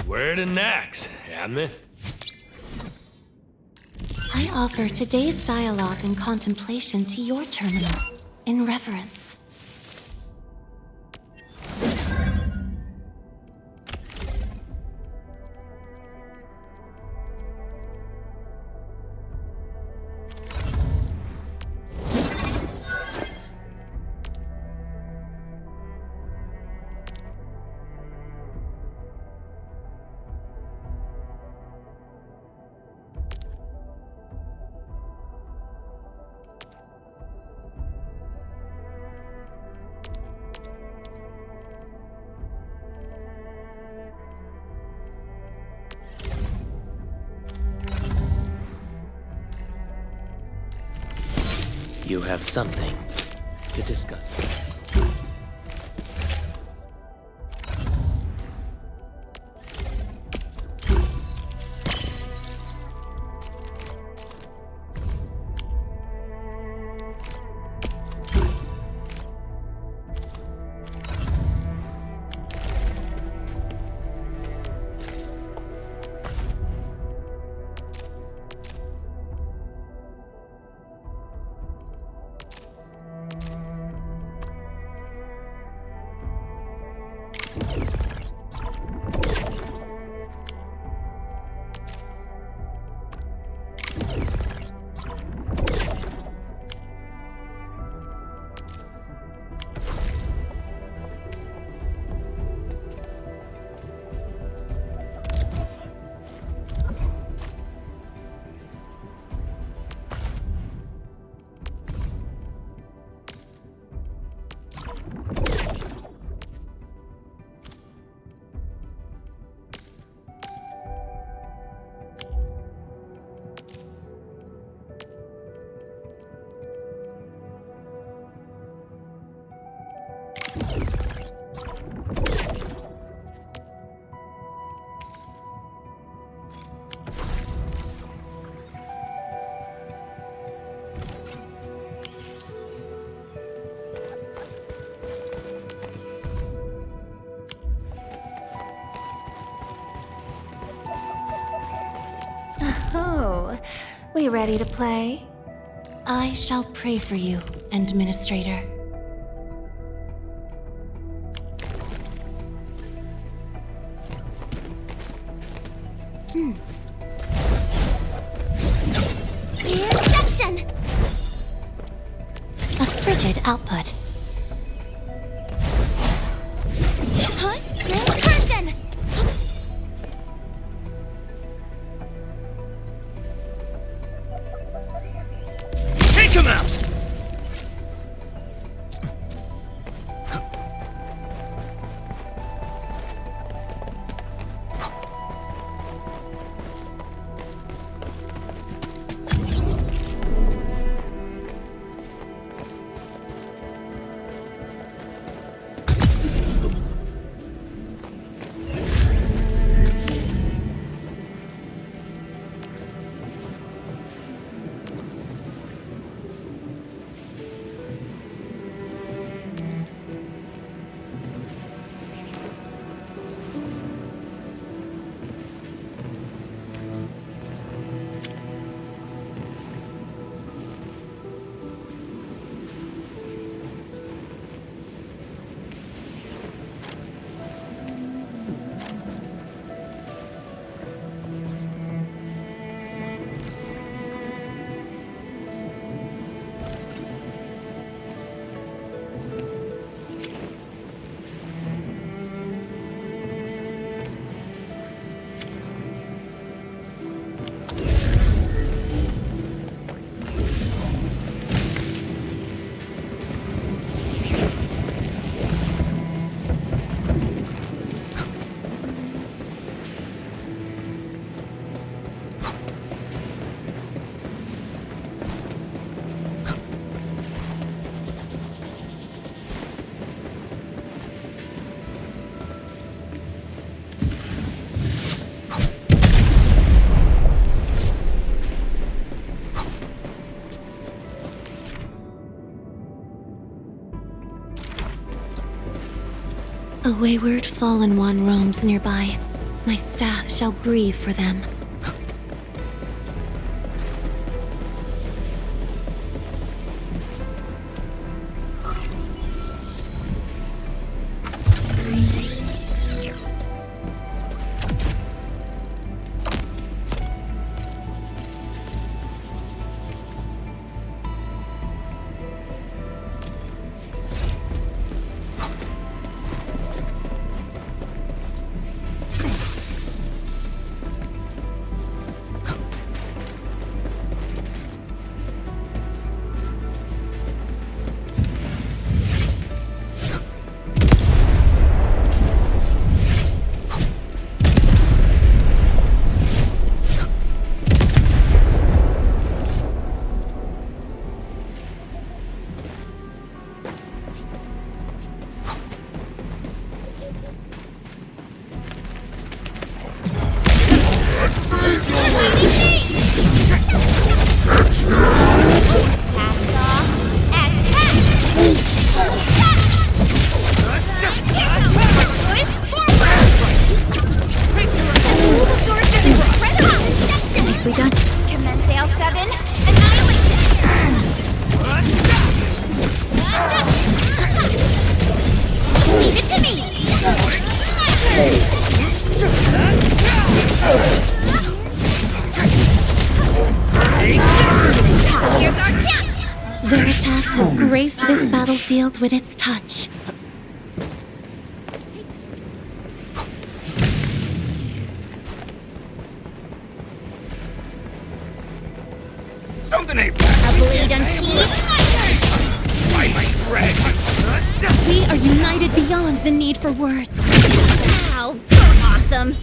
S14: Where to next, Admin?
S11: I offer today's dialogue and contemplation to your terminal, in reverence.
S15: You have something to discuss. Oh, we ready to play? I shall pray for you, Endministrator.
S11: Injection! A frigid output. Huh? Incursion!
S13: Take him out!
S11: A wayward fallen one roams nearby. My staff shall grieve for them. Nicely done.
S1: Commence AL7, annihilation! Leave it to me! Here's our chance!
S11: Veritas has graced this battlefield with its touch.
S13: Something ain't
S1: A blade unsheathed?
S11: We are united beyond the need for words.
S1: Wow, you're awesome!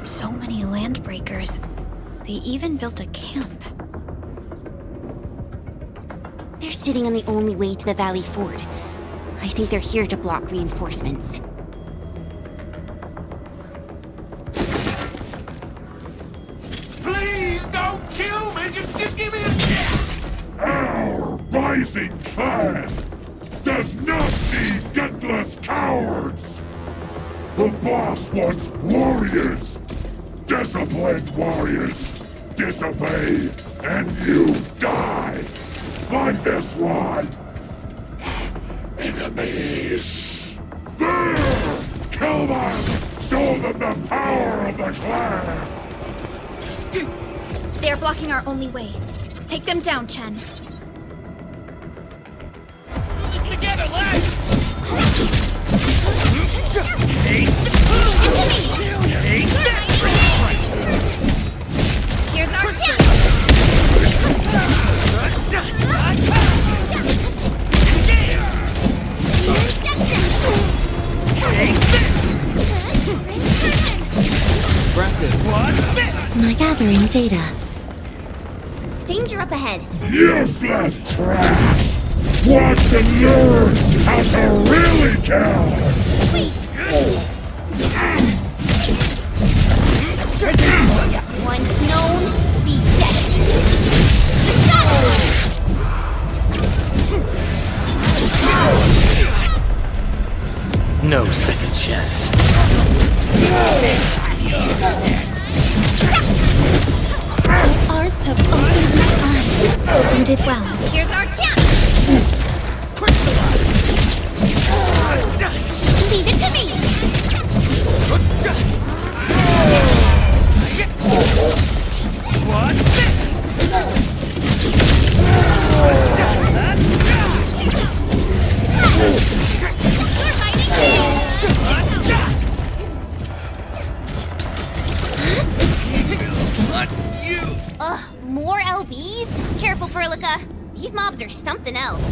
S2: So many landbreakers. They even built a camp.
S1: They're sitting on the only way to the Valley Ford. I think they're here to block reinforcements.
S3: Please don't kill me! Just give me a chance! Our rising clan does not need gutless cowards! The boss wants warriors! Disciplined warriors! Disobey, and you die! Like this one! Enemies! There! Kill them! Show them the power of the clan!
S2: They are blocking our only way. Take them down, Chen.
S13: Together, lads!
S2: Here's our chance!
S4: Impressive.
S13: What's this?
S11: Am I gathering data?
S1: Danger up ahead.
S3: Useless trash! Want to learn how to really kill!
S1: Once known, be dead.
S13: No second chance.
S11: Arts have opened my eyes. You did well.
S1: Here's our chance! Leave it to me!
S13: What's this?
S1: We're fighting! Ugh, more LBs? Careful, Perlica. These mobs are something else.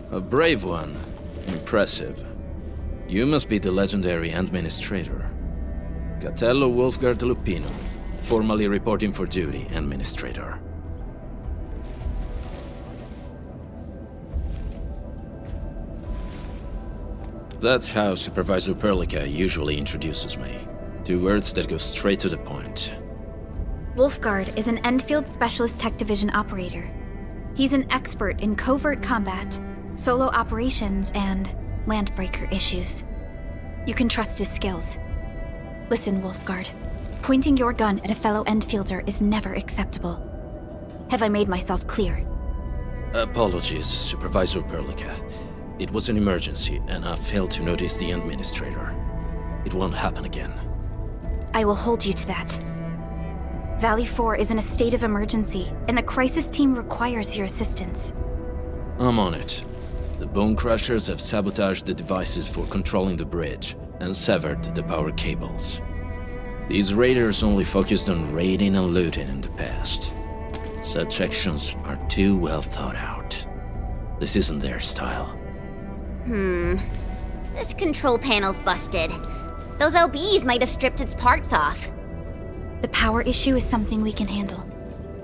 S4: A brave one. Impressive. You must be the legendary Endministrator. Catello Wolfgard Lupino, formally reporting for duty, Endministrator. That's how Supervisor Perlica usually introduces me. 2 words that go straight to the point.
S2: Wolfgard is an Endfield Specialist Tech Division operator. He's an expert in covert combat, solo operations, and landbreaker issues. You can trust his skills. Listen, Wolfgard. Pointing your gun at a fellow Endfielder is never acceptable. Have I made myself clear?
S4: Apologies, Supervisor Perlica. It was an emergency, and I failed to notice the Endministrator. It won't happen again.
S2: I will hold you to that. Valley 4 is in a state of emergency, and the crisis team requires your assistance.
S4: I'm on it. The Bone Crushers have sabotaged the devices for controlling the bridge, and severed the power cables. These raiders only focused on raiding and looting in the past. Such actions are too well thought out. This isn't their style.
S1: This control panel's busted. Those LBs might have stripped its parts off.
S2: The power issue is something we can handle.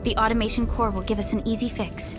S2: The automation core will give us an easy fix.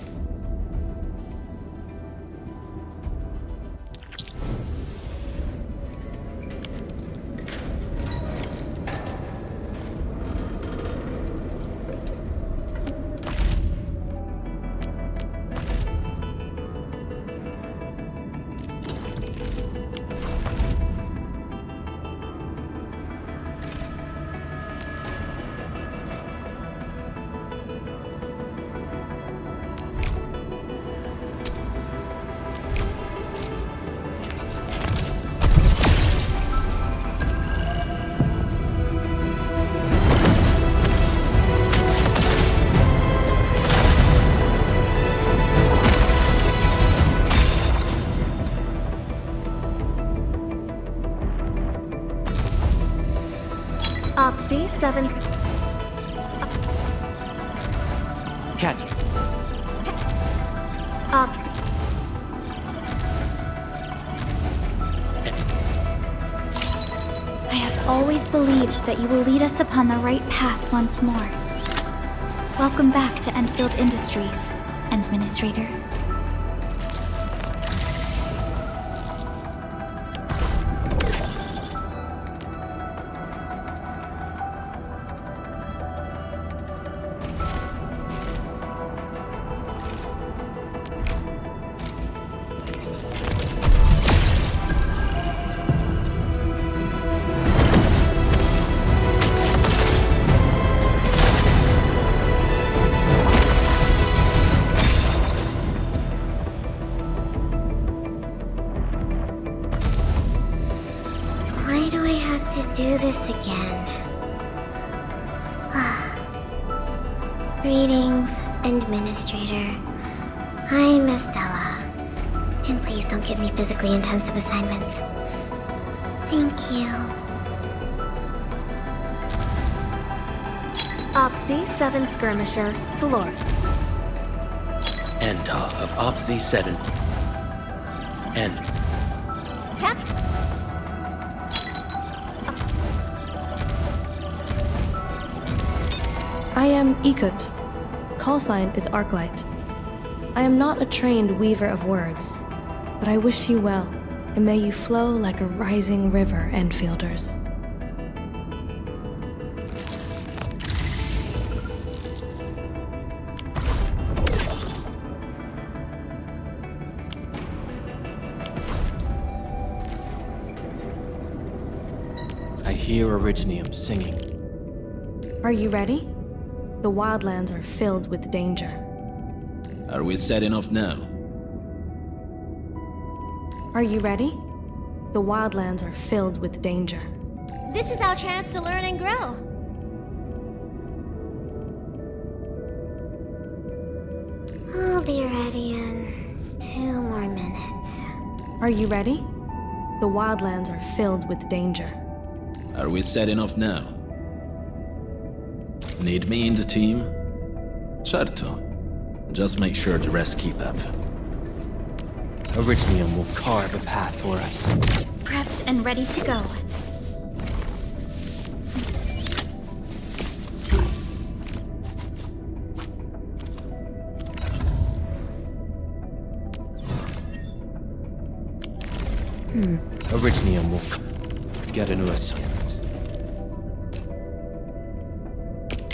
S15: Oxy 7...
S7: Cat.
S15: Oxy...
S2: I have always believed that you will lead us upon the right path once more. Welcome back to Endfield Industries, Endministrator.
S9: Why do I have to do this again? Greetings, Endministrator. I'm Estella. And please don't give me physically intensive assignments. Thank you.
S15: Oxy 7 Skirmisher, Floor.
S13: Enta of Opsy 7. N.
S1: Cap?
S16: I am Ikut. Call sign is Arklight. I am not a trained weaver of words, but I wish you well, and may you flow like a rising river, Enfielders.
S13: I hear Originium singing.
S16: Are you ready? The wildlands are filled with danger.
S4: Are we setting off now?
S16: Are you ready? The wildlands are filled with danger.
S1: This is our chance to learn and grow.
S9: I'll be ready in 2 more minutes.
S16: Are you ready? The wildlands are filled with danger.
S4: Are we setting off now? Need me in the team? Certo. Just make sure the rest keep up.
S13: Originium will carve a path for us.
S2: Prepped and ready to go.
S13: Originium will get a new assignment.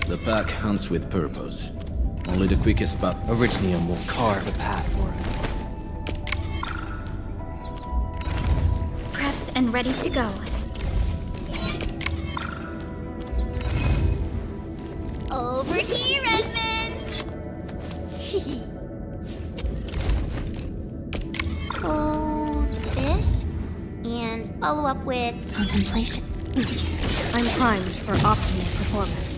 S4: The pack hunts with purpose. Only the quickest path.
S13: Originium will carve a path for us.
S2: Prepped and ready to go.
S1: Over here, Edmund! So, this? And follow up with contemplation.
S15: I'm primed for optimal performance.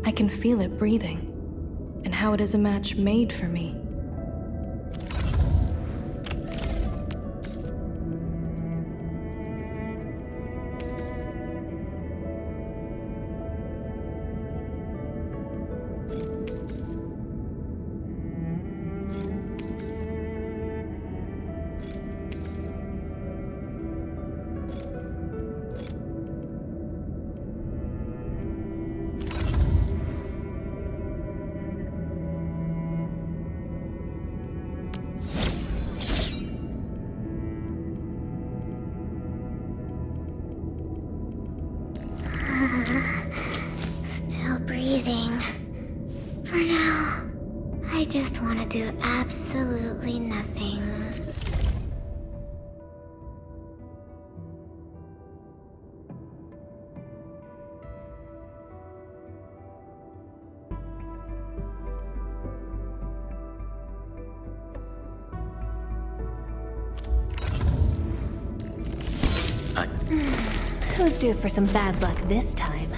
S16: I can feel it breathing, and how it is a match made for me.
S9: Still breathing. For now, I just want to do absolutely nothing.
S15: Who's due for some bad luck this time?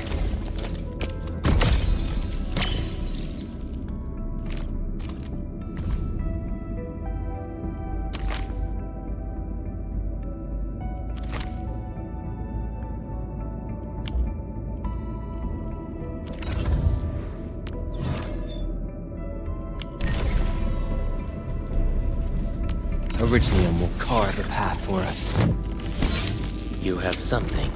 S13: Originally, will carve a path for us. You have something.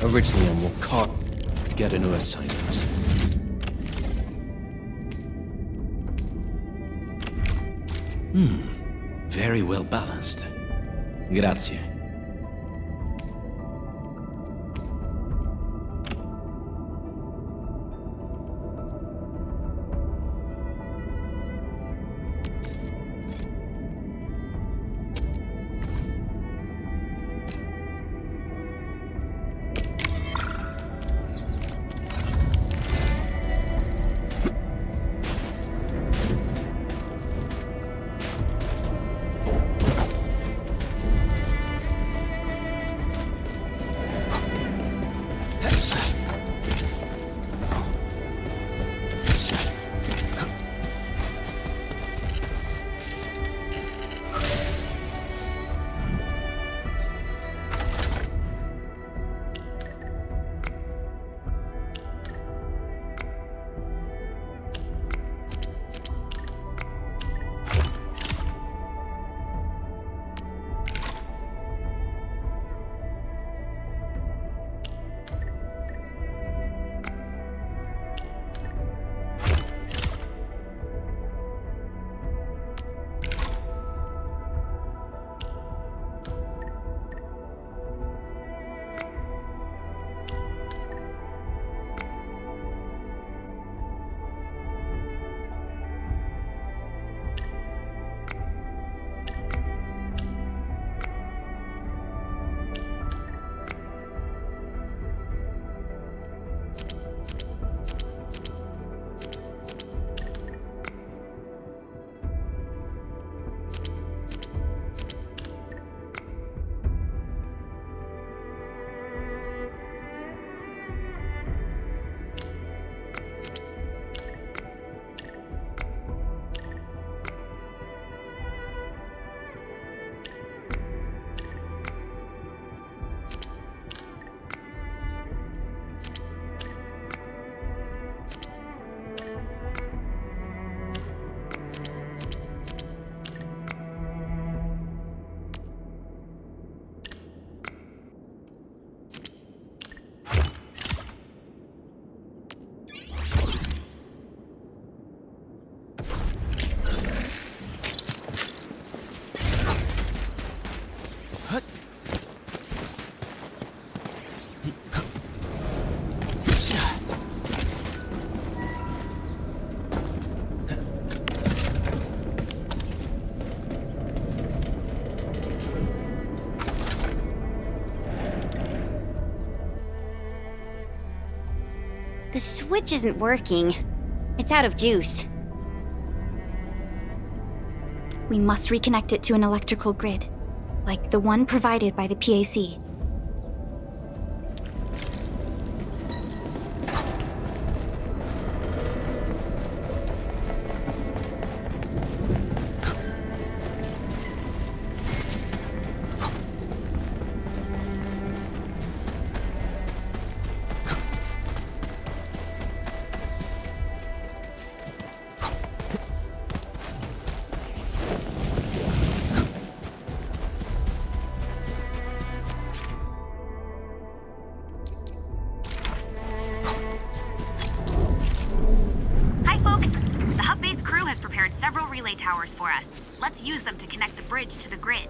S13: Originally, will carve.
S4: Get a new assignment. Very well balanced. Grazie.
S1: The switch isn't working. It's out of juice.
S2: We must reconnect it to an electrical grid, like the one provided by the PAC.
S8: relay towers for us. Let's use them to connect the bridge to the grid.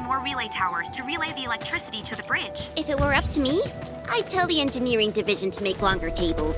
S8: More relay towers to relay the electricity to the bridge.
S1: If it were up to me, I'd tell the engineering division to make longer cables.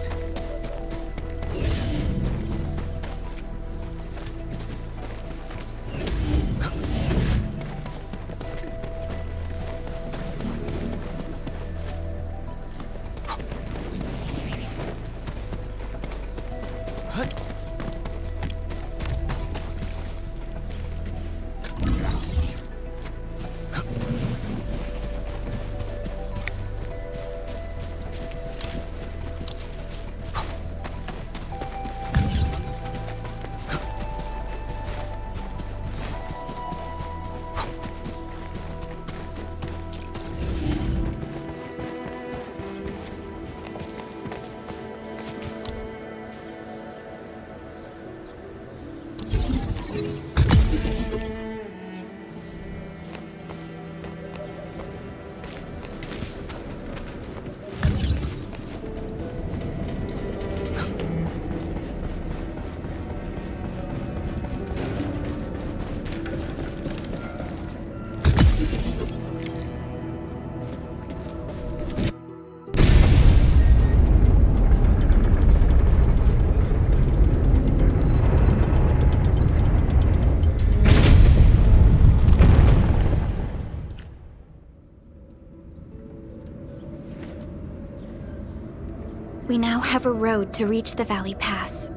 S2: We now have a road to reach the Valley Pass.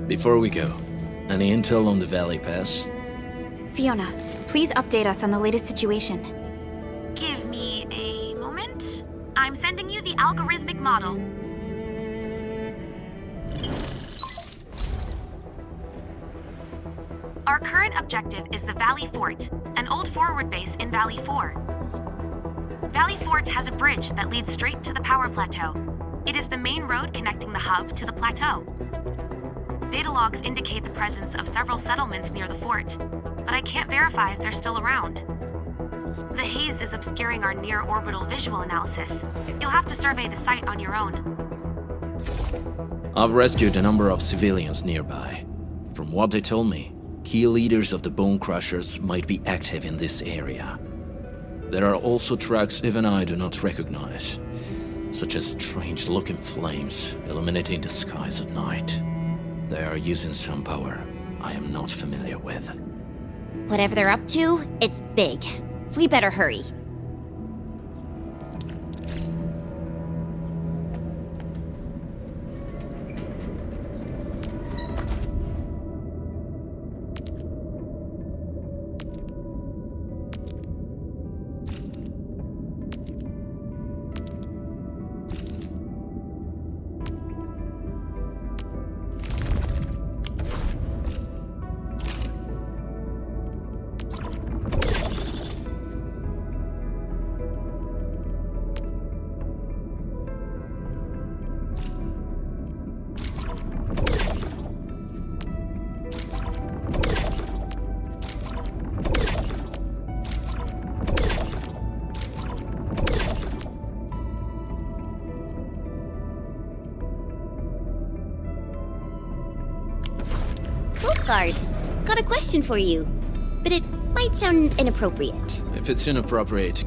S4: Before we go, any intel on the Valley Pass?
S2: Fiona, please update us on the latest situation.
S8: Give me a moment. I'm sending you the algorithmic model. Our current objective is the Valley Fort, an old forward base in Valley 4. Valley Fort has a bridge that leads straight to the power plateau. It is the main road connecting the hub to the plateau. Data logs indicate the presence of several settlements near the fort, but I can't verify if they're still around. The haze is obscuring our near-orbital visual analysis. You'll have to survey the site on your own.
S4: I've rescued a number of civilians nearby. From what they told me, key leaders of the Bone Crushers might be active in this area. There are also tracks even I do not recognize, such as strange-looking flames illuminating the skies at night. They are using some power I am not familiar with.
S1: Whatever they're up to, it's big. We better hurry. Guard, got a question for you, but it might sound inappropriate.
S4: If it's inappropriate,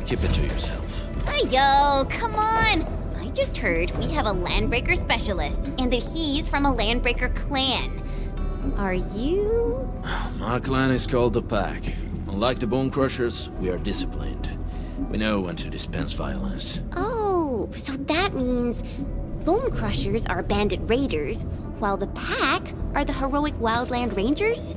S4: keep it to yourself.
S1: Yo, come on! I just heard we have a Landbreaker specialist, and that he's from a Landbreaker clan. Are you?
S4: My clan is called the Pack. Unlike the Bone Crushers, we are disciplined. We know when to dispense violence.
S1: Oh, so that means Bone Crushers are bandit raiders, while the Pack are the heroic Wildland Rangers?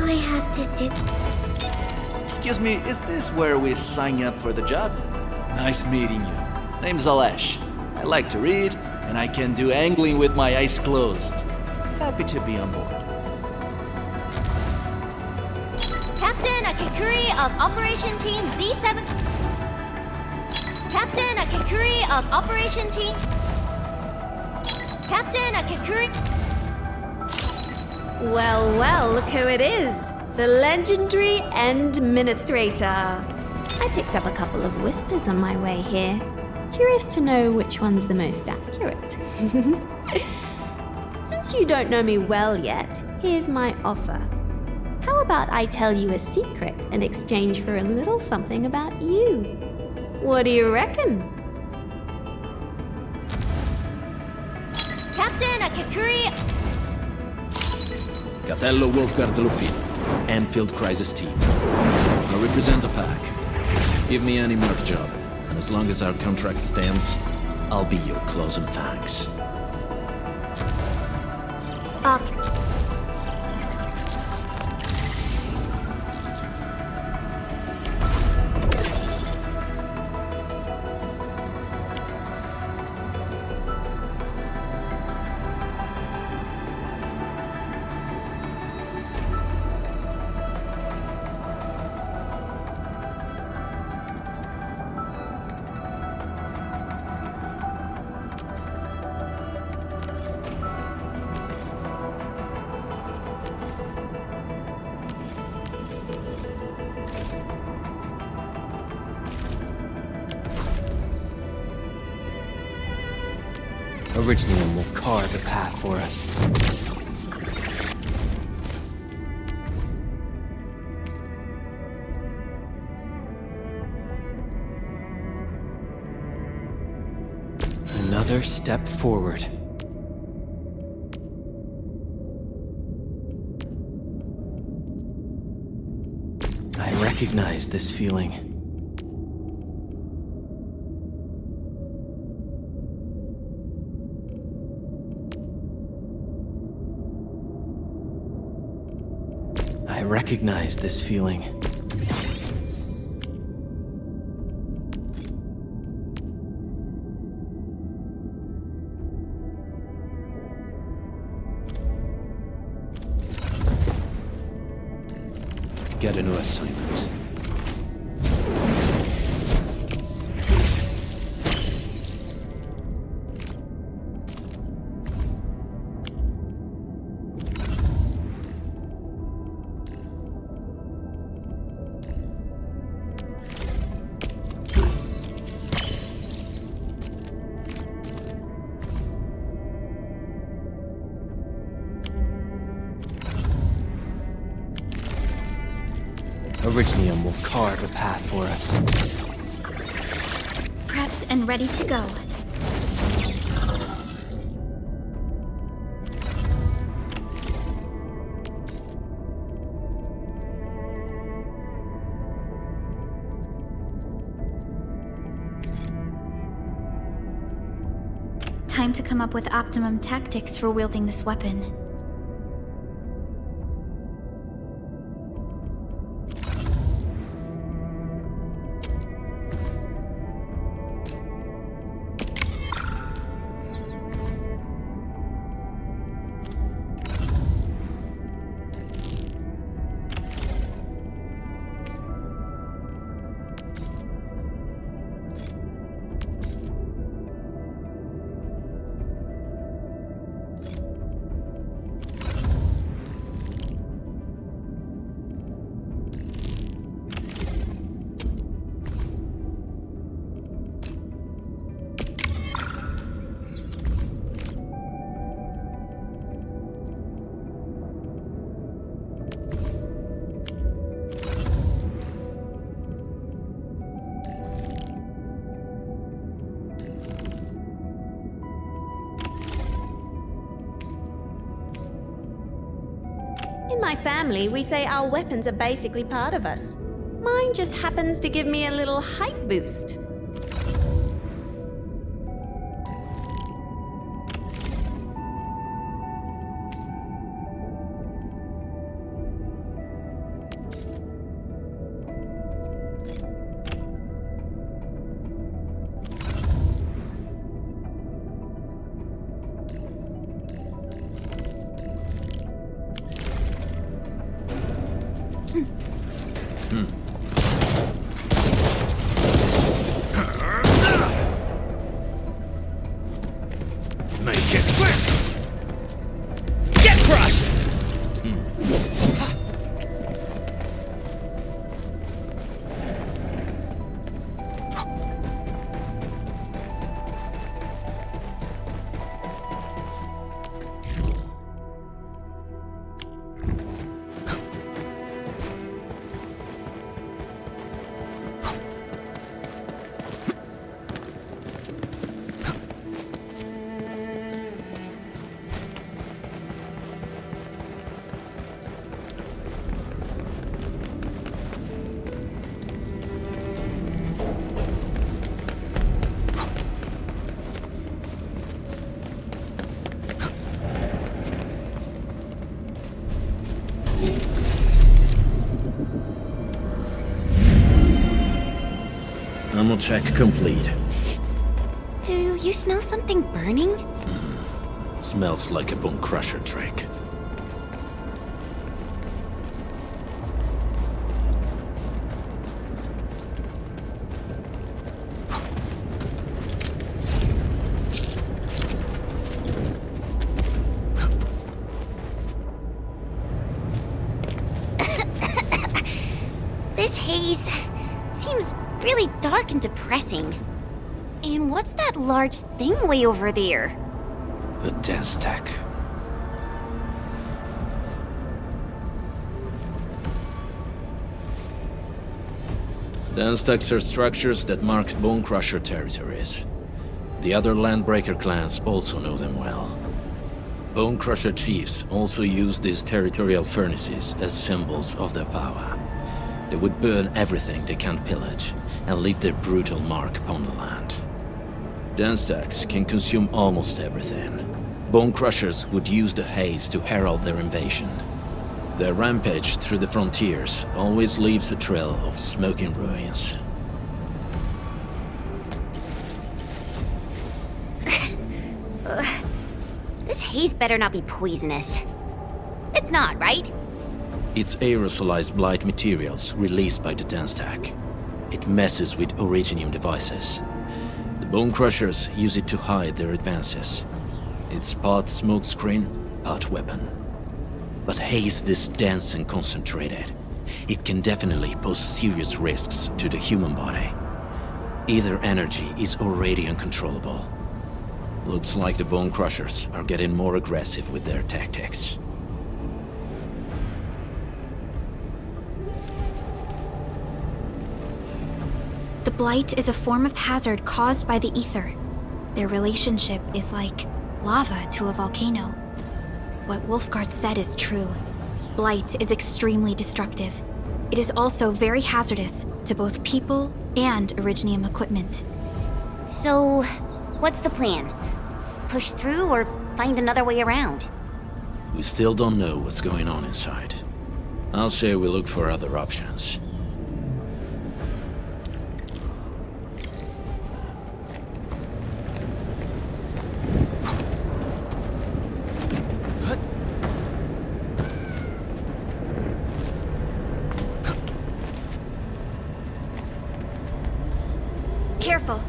S9: I have to do?
S17: Excuse me, is this where we sign up for the job? Nice meeting you. Name's Alesh. I like to read, and I can do angling with my eyes closed. Happy to be on board.
S1: Captain Akakuri of Operation Team Z7. Captain Akakuri of Operation Team. Captain Akakuri.
S15: Well, well, look who it is. The legendary Endministrator. I picked up a couple of whispers on my way here. Curious to know which one's the most accurate. Since you don't know me well yet, here's my offer. How about I tell you a secret in exchange for a little something about you? What do you reckon?
S1: Captain Akakuri.
S4: Capello Wolfgard Lupi, Endfield Crisis Team. I represent the pack. Give me any merc job, and as long as our contract stands, I'll be your closing thanks.
S1: Ops.
S13: Originally will carve a path for us. Another step forward. I recognize this feeling. I recognize this feeling.
S4: Get a new assignment.
S13: Originium will carve a path for us.
S2: Prepped and ready to go. Time to come up with optimum tactics for wielding this weapon.
S15: In my family, we say our weapons are basically part of us. Mine just happens to give me a little hype boost.
S4: crushed! Ammo check complete.
S1: Do you smell something burning?
S4: Smells like a bone crusher trick.
S1: This haze seems really dark and depressing. And what's that large thing way over there?
S4: A dense tech. Dense techs are structures that mark Bone Crusher territories. The other Landbreaker clans also know them well. Bone Crusher chiefs also use these territorial furnaces as symbols of their power. They would burn everything they can't pillage, and leave their brutal mark upon the land. Dense techs can consume almost everything. Bone Crushers would use the haze to herald their invasion. Their rampage through the frontiers always leaves a trail of smoking ruins.
S1: This haze better not be poisonous. It's not, right?
S4: It's aerosolized blight materials released by the dense tech. It messes with Originium devices. The Bone Crushers use it to hide their advances. It's part smokescreen, part weapon. But haze this dense and concentrated. It can definitely pose serious risks to the human body. Either energy is already uncontrollable. Looks like the Bone Crushers are getting more aggressive with their tactics.
S2: The blight is a form of hazard caused by the ether. Their relationship is like lava to a volcano. What Wolfguard said is true. Blight is extremely destructive. It is also very hazardous to both people and Originium equipment.
S1: So, what's the plan? Push through or find another way around?
S4: We still don't know what's going on inside. I'll say we look for other options.
S2: Careful.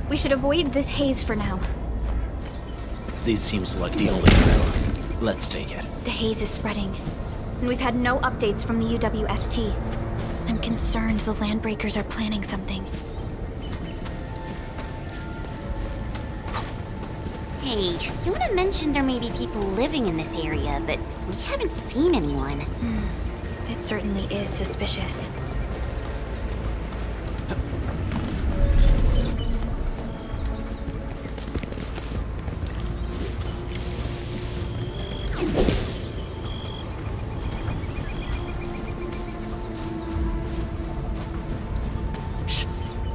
S2: We should avoid this haze for now.
S4: This seems like the only trail. Let's take it.
S2: The haze is spreading, and we've had no updates from the UWST. I'm concerned the Landbreakers are planning something.
S1: Hey, Fiona mentioned there may be people living in this area, but we haven't seen anyone.
S2: It certainly is suspicious.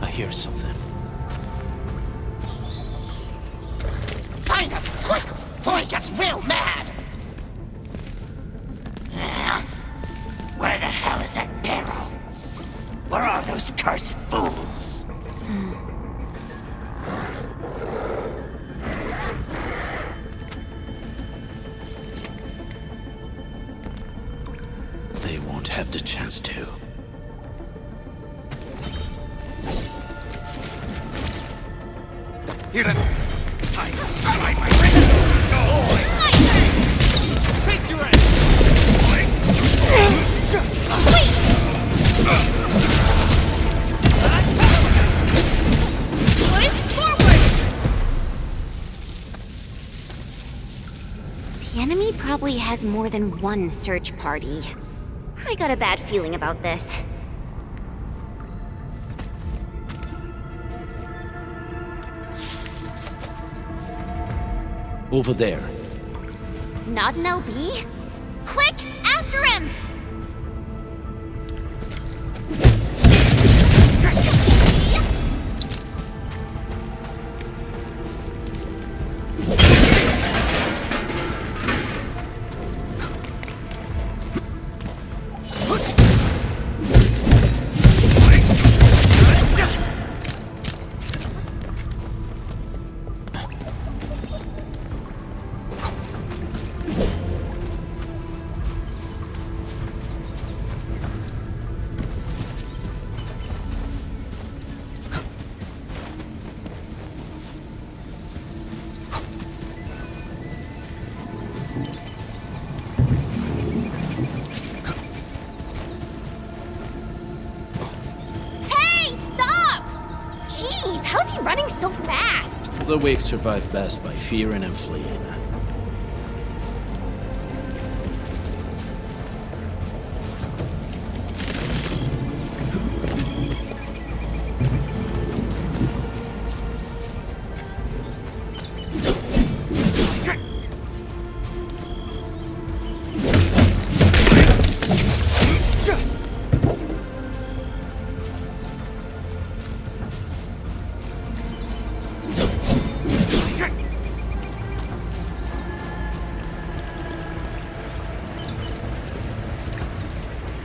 S4: I hear something.
S3: Find him, quick, before he gets real mad! Where the hell is that barrel? Where are those cursed fools?
S4: They won't have the chance to.
S3: Here, then. Find my wrist! Go! Take your
S1: probably has more than one search party. I got a bad feeling about this.
S4: Over there.
S1: Not an LB? Quick, after him! Running so fast!
S4: The weak survive best by fearing and fleeing.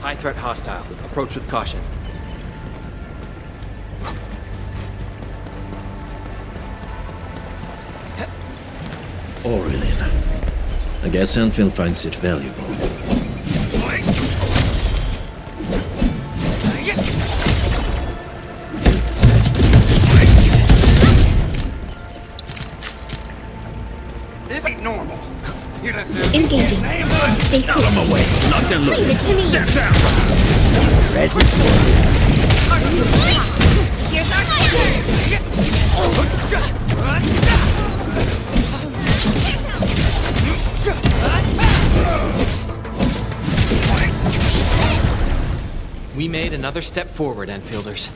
S13: High threat hostile. Approach with caution.
S4: Aurelin. I guess Endfield finds it valuable.
S3: This ain't normal.
S2: Engaging. Stay safe.
S4: Out of my way. Locked and loaded.
S1: Leave it to me.
S3: Step down.
S13: Present.
S1: Here's our turn!
S13: We made another step forward, Enfielders.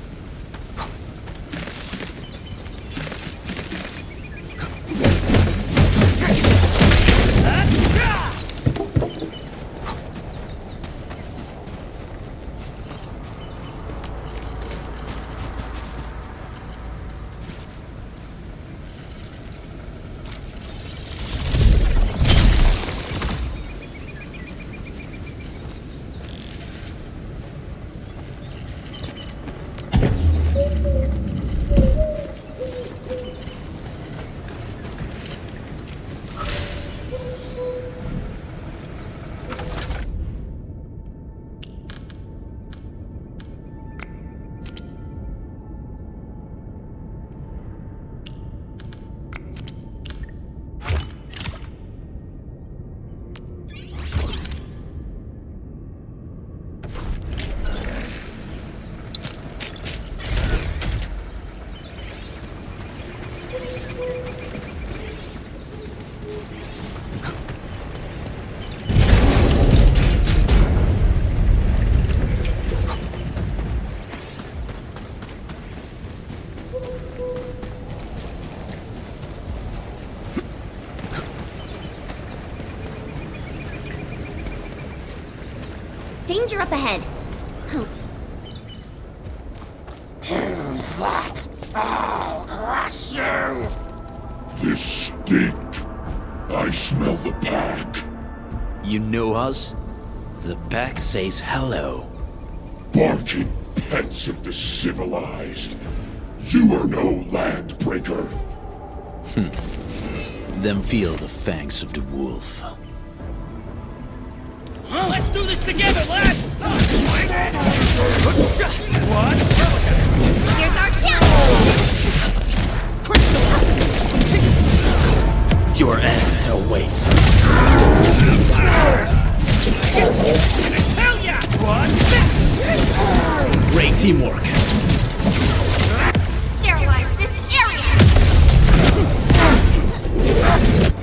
S1: Danger up ahead.
S3: Who's that? I'll crush you!
S18: This stink. I smell the pack.
S4: You know us? The pack says hello.
S18: Barking pets of the civilized. You are no landbreaker.
S4: Then feel the fangs of the wolf.
S3: Let's do this together, lads!
S1: What? Here's our chance!
S4: Your end awaits.
S3: Hell yeah! What?
S4: Great teamwork.
S1: Sterilize this area!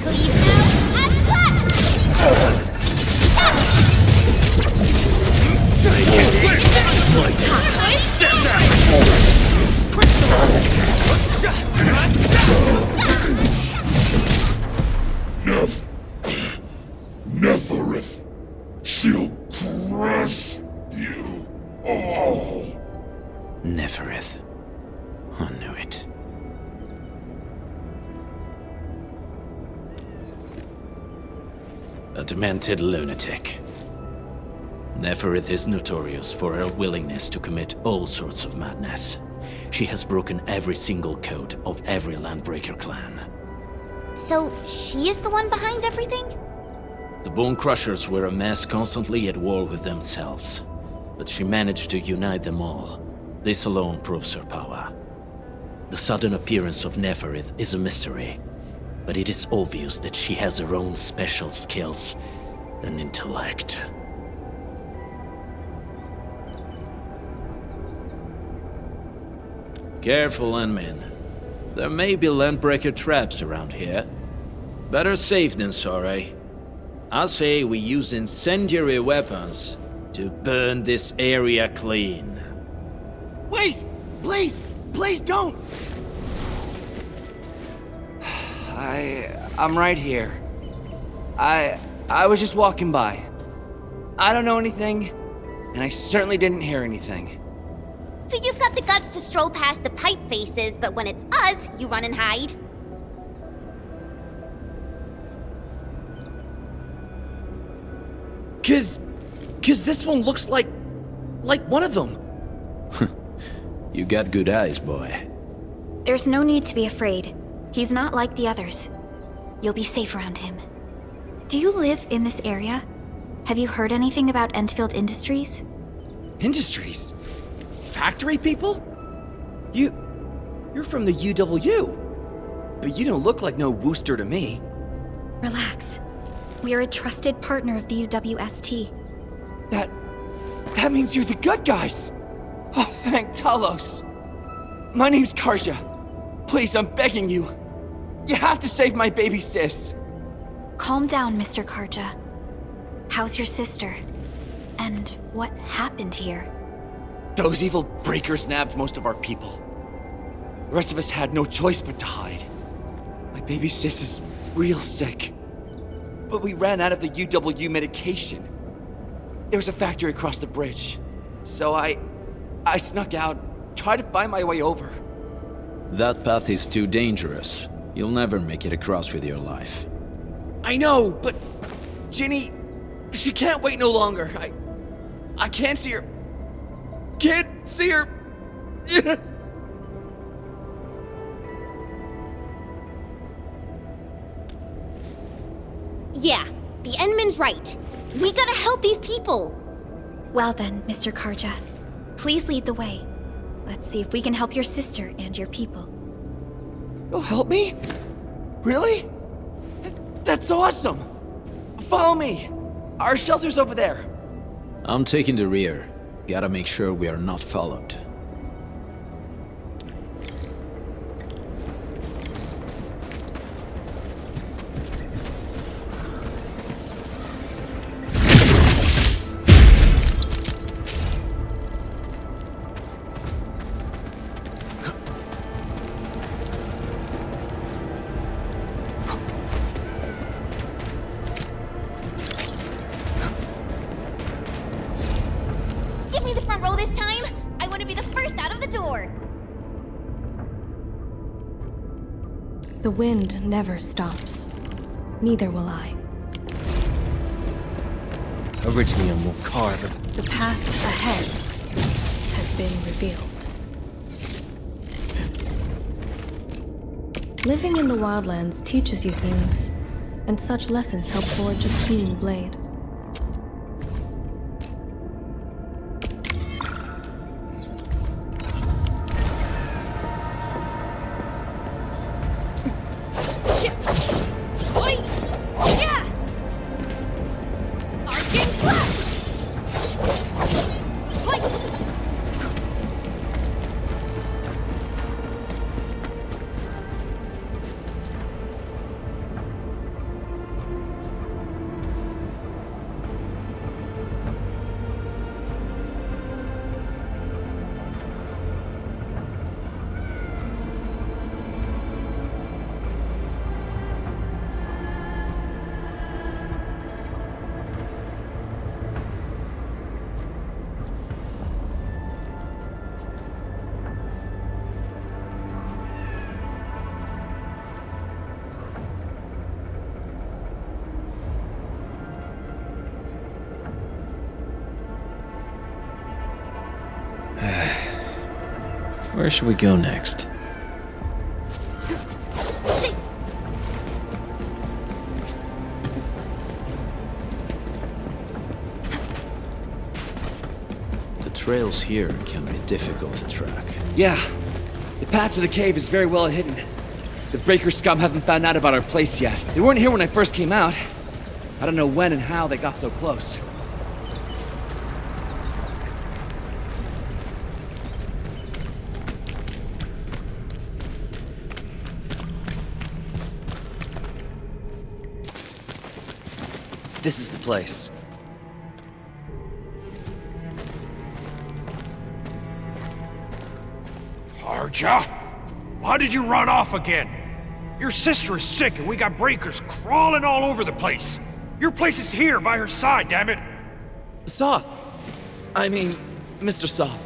S1: Cleave out and cut!
S18: Neferith. She'll crush you all.
S4: Neferith. I knew it. A demented lunatic. Neferith is notorious for her willingness to commit all sorts of madness. She has broken every single code of every Landbreaker clan.
S1: So, she is the one behind everything?
S4: The Bone Crushers were a mess constantly at war with themselves, but she managed to unite them all. This alone proves her power. The sudden appearance of Neferith is a mystery, but it is obvious that she has her own special skills and intellect. Careful, Unmin. There may be Landbreaker traps around here. Better safe than sorry. I say we use incendiary weapons to burn this area clean.
S17: Wait! Please! Please don't! I'm right here. I was just walking by. I don't know anything, and I certainly didn't hear anything.
S1: So you've got the guts to stroll past the pipe faces, but when it's us, you run and hide?
S17: Cause this one looks like one of them.
S4: You got good eyes, boy.
S2: There's no need to be afraid. He's not like the others. You'll be safe around him. Do you live in this area? Have you heard anything about Endfield Industries?
S17: Industries? Factory people? You're from the UW. But you don't look like no Wooster to me.
S2: Relax. We are a trusted partner of the UWST.
S17: That means you're the good guys! Oh, thank Talos! My name's Karja. Please, I'm begging you. You have to save my baby sis.
S2: Calm down, Mr. Karja. How's your sister? And what happened here?
S17: Those evil breakers nabbed most of our people. The rest of us had no choice but to hide. My baby sis is real sick. But we ran out of the UW medication. There's a factory across the bridge. So I snuck out, tried to find my way over.
S4: That path is too dangerous. You'll never make it across with your life.
S17: I know, but Ginny, she can't wait no longer. I can't see her. Can't see her.
S1: Yeah, the Endman's right. We gotta help these people.
S2: Well then, Mr. Karja, please lead the way. Let's see if we can help your sister and your people.
S17: You'll help me? Really? That's awesome! Follow me! Our shelter's over there.
S4: I'm taking the rear. Gotta make sure we are not followed.
S1: Give me the front row this time. I want to be the first out of the door.
S16: The wind never stops. Neither will I.
S13: Originally will carve.
S16: The path ahead has been revealed. Living in the wildlands teaches you things, and such lessons help forge a keen blade.
S13: Where should we go next?
S4: The trails here can be difficult to track.
S17: Yeah. The path to the cave is very well hidden. The Breaker scum haven't found out about our place yet. They weren't here when I first came out. I don't know when and how they got so close. This is the place.
S3: Arja? Why did you run off again? Your sister is sick and we got breakers crawling all over the place. Your place is here by her side, damn it.
S17: Soth. I mean, Mr. Soth.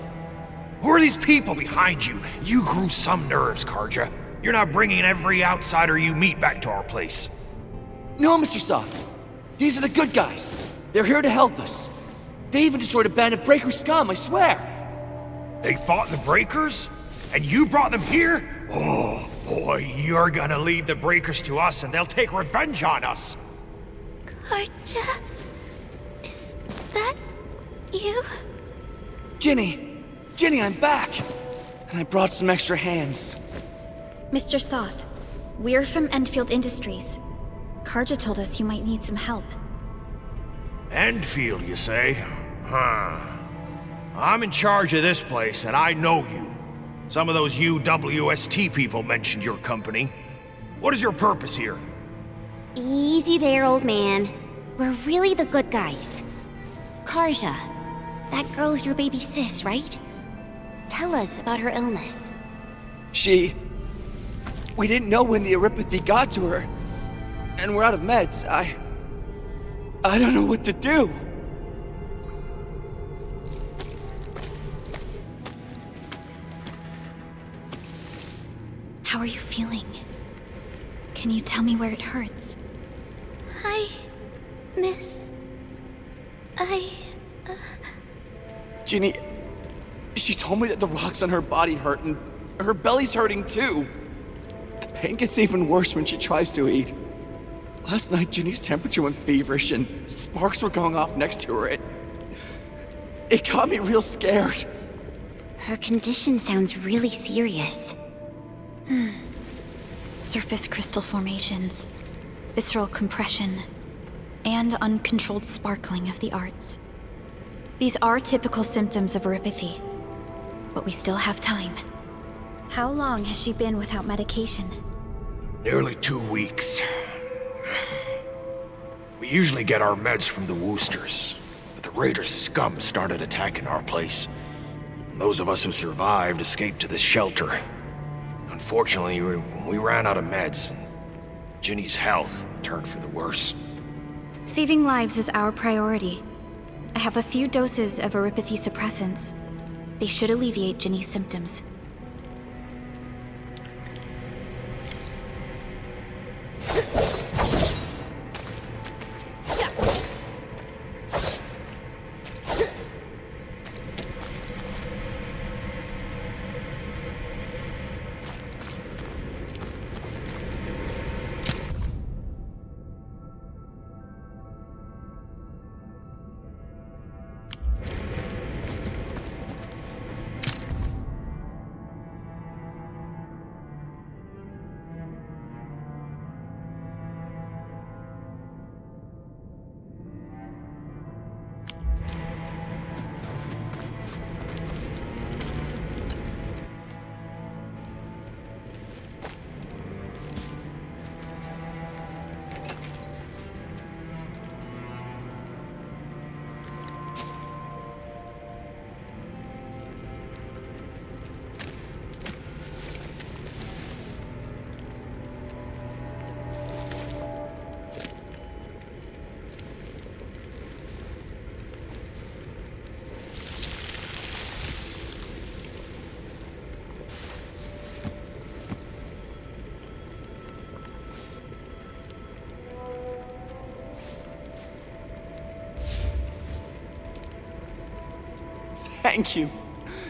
S3: Who are these people behind you? You grew some nerves, Karja. You're not bringing every outsider you meet back to our place.
S17: No, Mr. Soth. These are the good guys. They're here to help us. They even destroyed a band of Breaker scum, I swear.
S3: They fought the Breakers? And you brought them here? Oh, boy, you're gonna lead the Breakers to us and they'll take revenge on us.
S11: Karja? Is that you?
S17: Ginny! Ginny, I'm back! And I brought some extra hands.
S2: Mr. Soth, we're from Endfield Industries. Karja told us you might need some help.
S3: Endfield, you say? Huh. I'm in charge of this place, and I know you. Some of those UWST people mentioned your company. What is your purpose here?
S1: Easy there, old man. We're really the good guys. Karja, that girl's your baby sis, right? Tell us about her illness.
S17: We didn't know when the Eripathy got to her. And we're out of meds. I don't know what to do.
S2: How are you feeling? Can you tell me where it hurts?
S17: Ginny, she told me that the rocks on her body hurt and her belly's hurting too. The pain gets even worse when she tries to eat. Last night, Ginny's temperature went feverish and sparks were going off next to her. It got me real scared.
S1: Her condition sounds really serious.
S2: Surface crystal formations, visceral compression, and uncontrolled sparkling of the arts. These are typical symptoms of Eripathy, but we still have time. How long has she been without medication?
S3: Nearly 2 weeks. We usually get our meds from the Woosters, but the Raiders' scum started attacking our place. Those of us who survived escaped to this shelter. Unfortunately, we ran out of meds, and Ginny's health turned for the worse.
S2: Saving lives is our priority. I have a few doses of Eripathy suppressants. They should alleviate Ginny's symptoms.
S17: Thank you.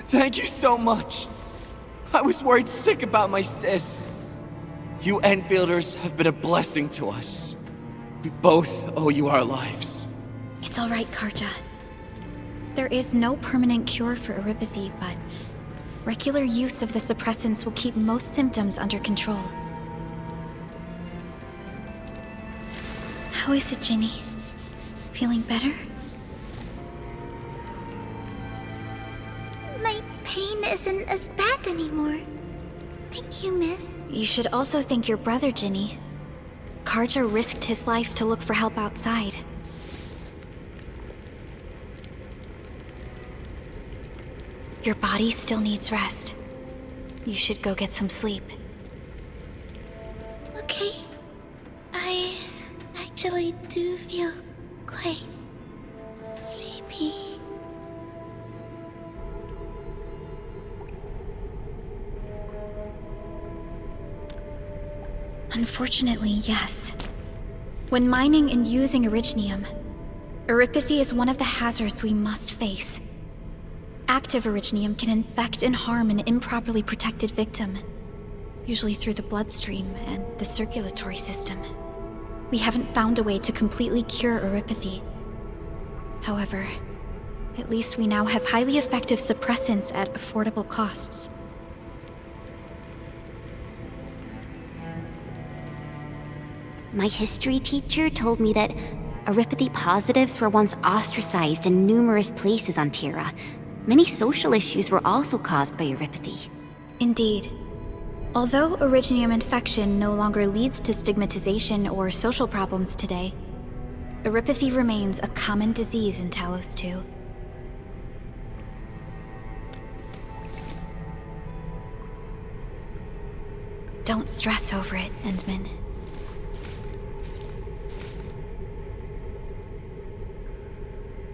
S17: Thank you so much.
S13: I was worried sick about my sis. You Enfielders have been a blessing to us. We both owe you our lives.
S2: It's all right, Karja. There is no permanent cure for Erypathy, but regular use of the suppressants will keep most symptoms under control. How is it, Ginny? Feeling better?
S9: My pain isn't as bad anymore. Thank you, miss.
S2: You should also thank your brother, Ginny. Karja risked his life to look for help outside. Your body still needs rest. You should go get some sleep.
S9: Okay. I actually do feel quite sleepy.
S2: Unfortunately, yes. When mining and using Originium, Erypathy is one of the hazards we must face. Active Originium can infect and harm an improperly protected victim, usually through the bloodstream and the circulatory system. We haven't found a way to completely cure Erypathy. However, at least we now have highly effective suppressants at affordable costs.
S1: My history teacher told me that Erypathy positives were once ostracized in numerous places on Terra. Many social issues were also caused by Erypathy.
S2: Indeed. Although Originium infection no longer leads to stigmatization or social problems today, Erypathy remains a common disease in Talos-II. Don't stress over it, Endman.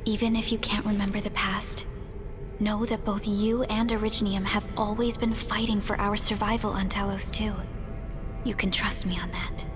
S2: Even if you can't remember the past, know that both you and Originium have always been fighting for our survival on Talos-II. You can trust me on that.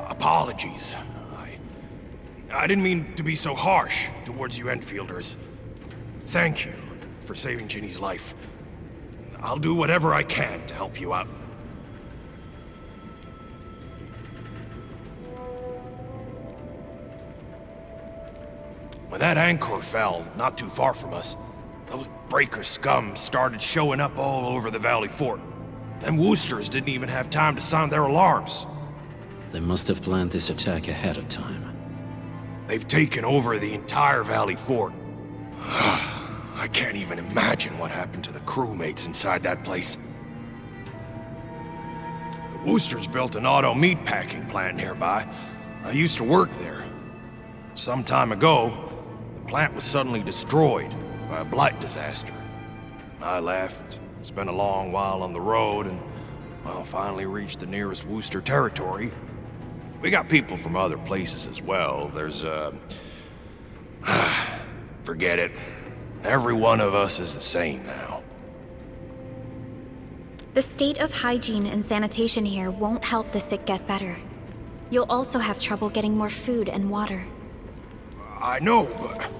S3: Apologies. I didn't mean to be so harsh towards you Enfielders. Thank you for saving Ginny's life. I'll do whatever I can to help you out. When that anchor fell, not too far from us, those breaker scum started showing up all over the Valley Fort. Them Woosters didn't even have time to sound their alarms.
S4: They must have planned this attack ahead of time.
S3: They've taken over the entire Valley Fort. I can't even imagine what happened to the crewmates inside that place. The Woosters built an auto meatpacking plant nearby. I used to work there. Some time ago, the plant was suddenly destroyed by a blight disaster. I left, spent a long while on the road, and, well, finally reached the nearest Wooster territory. We got people from other places as well. There's, forget it. Every one of us is the same now.
S2: The state of hygiene and sanitation here won't help the sick get better. You'll also have trouble getting more food and water.
S3: I know, but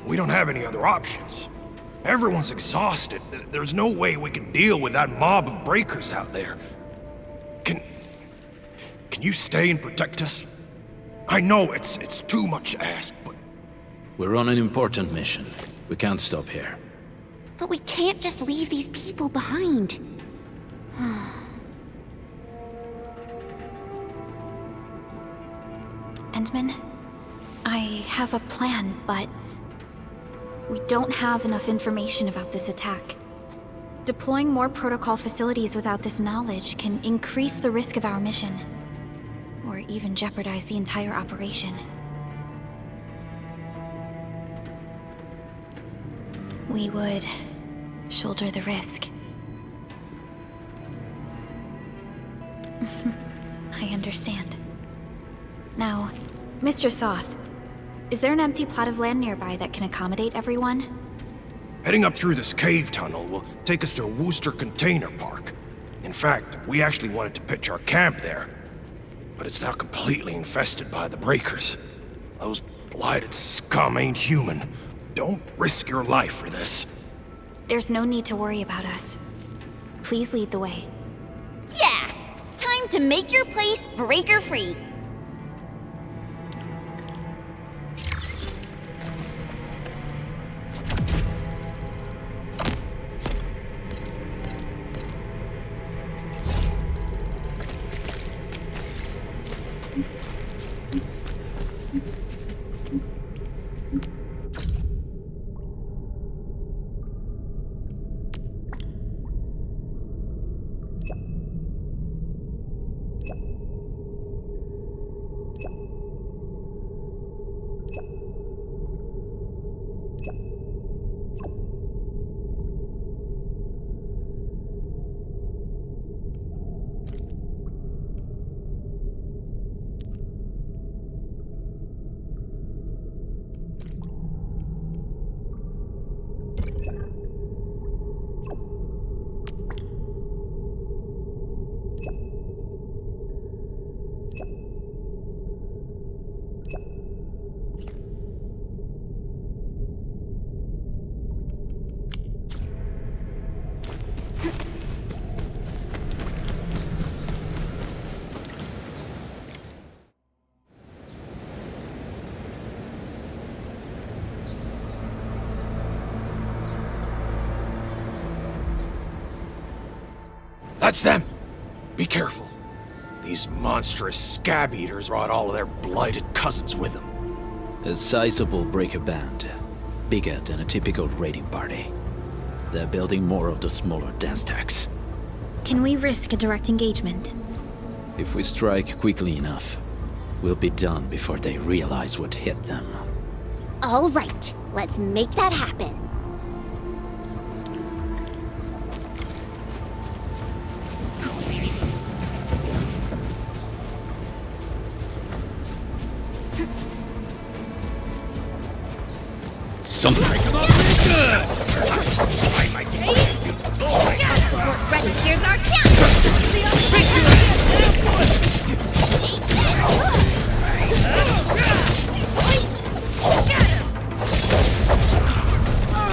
S3: we don't have any other options. Everyone's exhausted. There's no way we can deal with that mob of breakers out there. Can you stay and protect us? I know it's too much to ask, but...
S4: We're on an important mission. We can't stop here.
S1: But we can't just leave these people behind.
S2: Endman, I have a plan, but we don't have enough information about this attack. Deploying more protocol facilities without this knowledge can increase the risk of our mission, or even jeopardize the entire operation. we would shoulder the risk. I understand. Now, Mr. Soth, is there an empty plot of land nearby that can accommodate everyone?
S19: Heading up through this cave tunnel will take us to a Wooster container park. In fact, we actually wanted to pitch our camp there. But it's now completely infested by the Breakers. Those blighted scum ain't human. Don't risk your life for this.
S2: There's no need to worry about us. Please lead the way.
S1: Yeah! Time to make your place breaker-free.
S19: That's them! Be careful. These monstrous scab eaters brought all of their blighted cousins with them.
S4: A sizable breaker band. Bigger than a typical raiding party. They're building more of the smaller dance tags.
S2: Can we risk a direct engagement?
S4: If we strike quickly enough, we'll be done before they realize what hit them.
S1: All right, let's make that happen.
S3: Something good!
S1: Ready, here's our chance!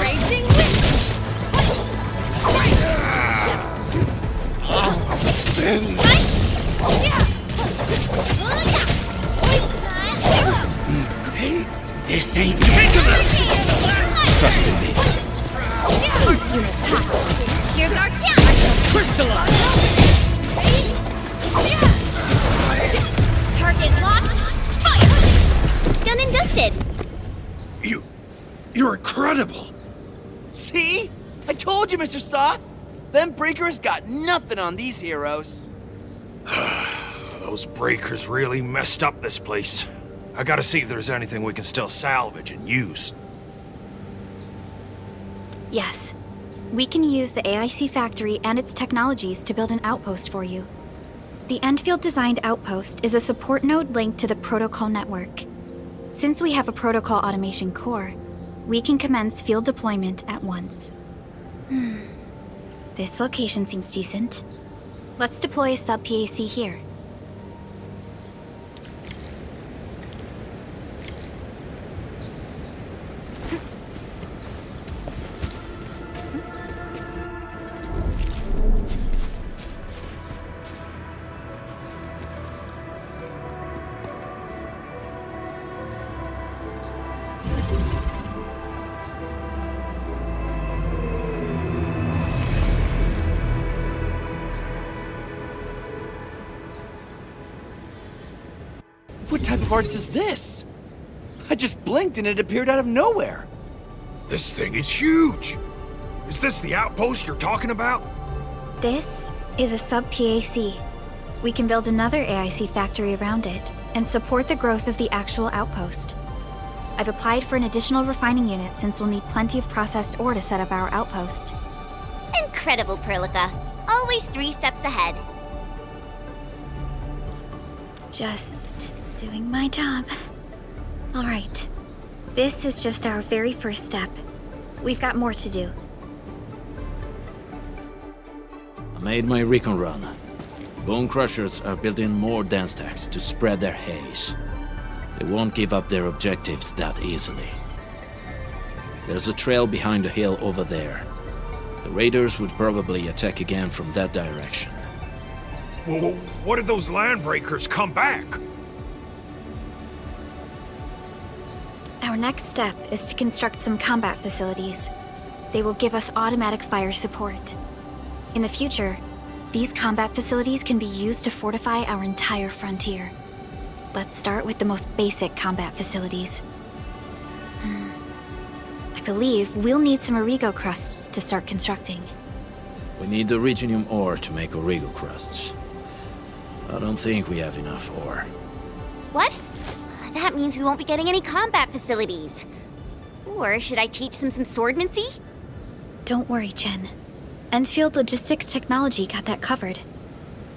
S1: Raging wind!
S3: Hey, this ain't trust in me.
S1: Arts unit power. Here's our chance!
S3: Crystallize!
S1: Target locked. Fire! Done and dusted.
S19: You're incredible!
S13: See? I told you, Mr. Soth! Them Breakers got nothing on these heroes.
S19: Those Breakers really messed up this place. I gotta see if there's anything we can still salvage and use.
S2: Yes. We can use the AIC factory and its technologies to build an outpost for you. The Endfield-designed outpost is a support node linked to the protocol network. Since we have a protocol automation core, we can commence field deployment at once. This location seems decent. Let's deploy a sub-PAC here.
S13: What type of arts is this? I just blinked and it appeared out of nowhere.
S19: This thing is huge! Is this the outpost you're talking about?
S2: This is a sub-PAC. We can build another AIC factory around it and support the growth of the actual outpost. I've applied for an additional refining unit since we'll need plenty of processed ore to set up our outpost.
S1: Incredible, Perlica. Always 3 steps ahead.
S2: Just doing my job. All right. This is just our very first step. We've got more to do.
S4: I made my recon run. Bone Crushers are building more dance stacks to spread their haze. They won't give up their objectives that easily. There's a trail behind the hill over there. The raiders would probably attack again from that direction.
S19: Well, what if those landbreakers come back?
S2: Our next step is to construct some combat facilities. They will give us automatic fire support. In the future, these combat facilities can be used to fortify our entire frontier. Let's start with the most basic combat facilities. I believe we'll need some Origo crusts to start constructing.
S4: We need the Originium ore to make Origo crusts. I don't think we have enough ore.
S1: What? That means we won't be getting any combat facilities. Or should I teach them some swordmancy?
S2: Don't worry, Chen. Endfield Logistics Technology got that covered.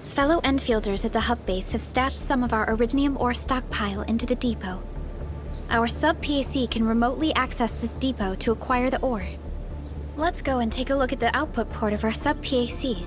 S2: Fellow Enfielders at the hub base have stashed some of our Originium ore stockpile into the depot. Our sub-PAC can remotely access this depot to acquire the ore. Let's go and take a look at the output port of our sub-PAC.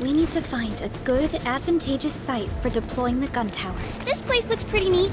S2: We need to find a good, advantageous site for deploying the gun tower.
S1: This place looks pretty neat.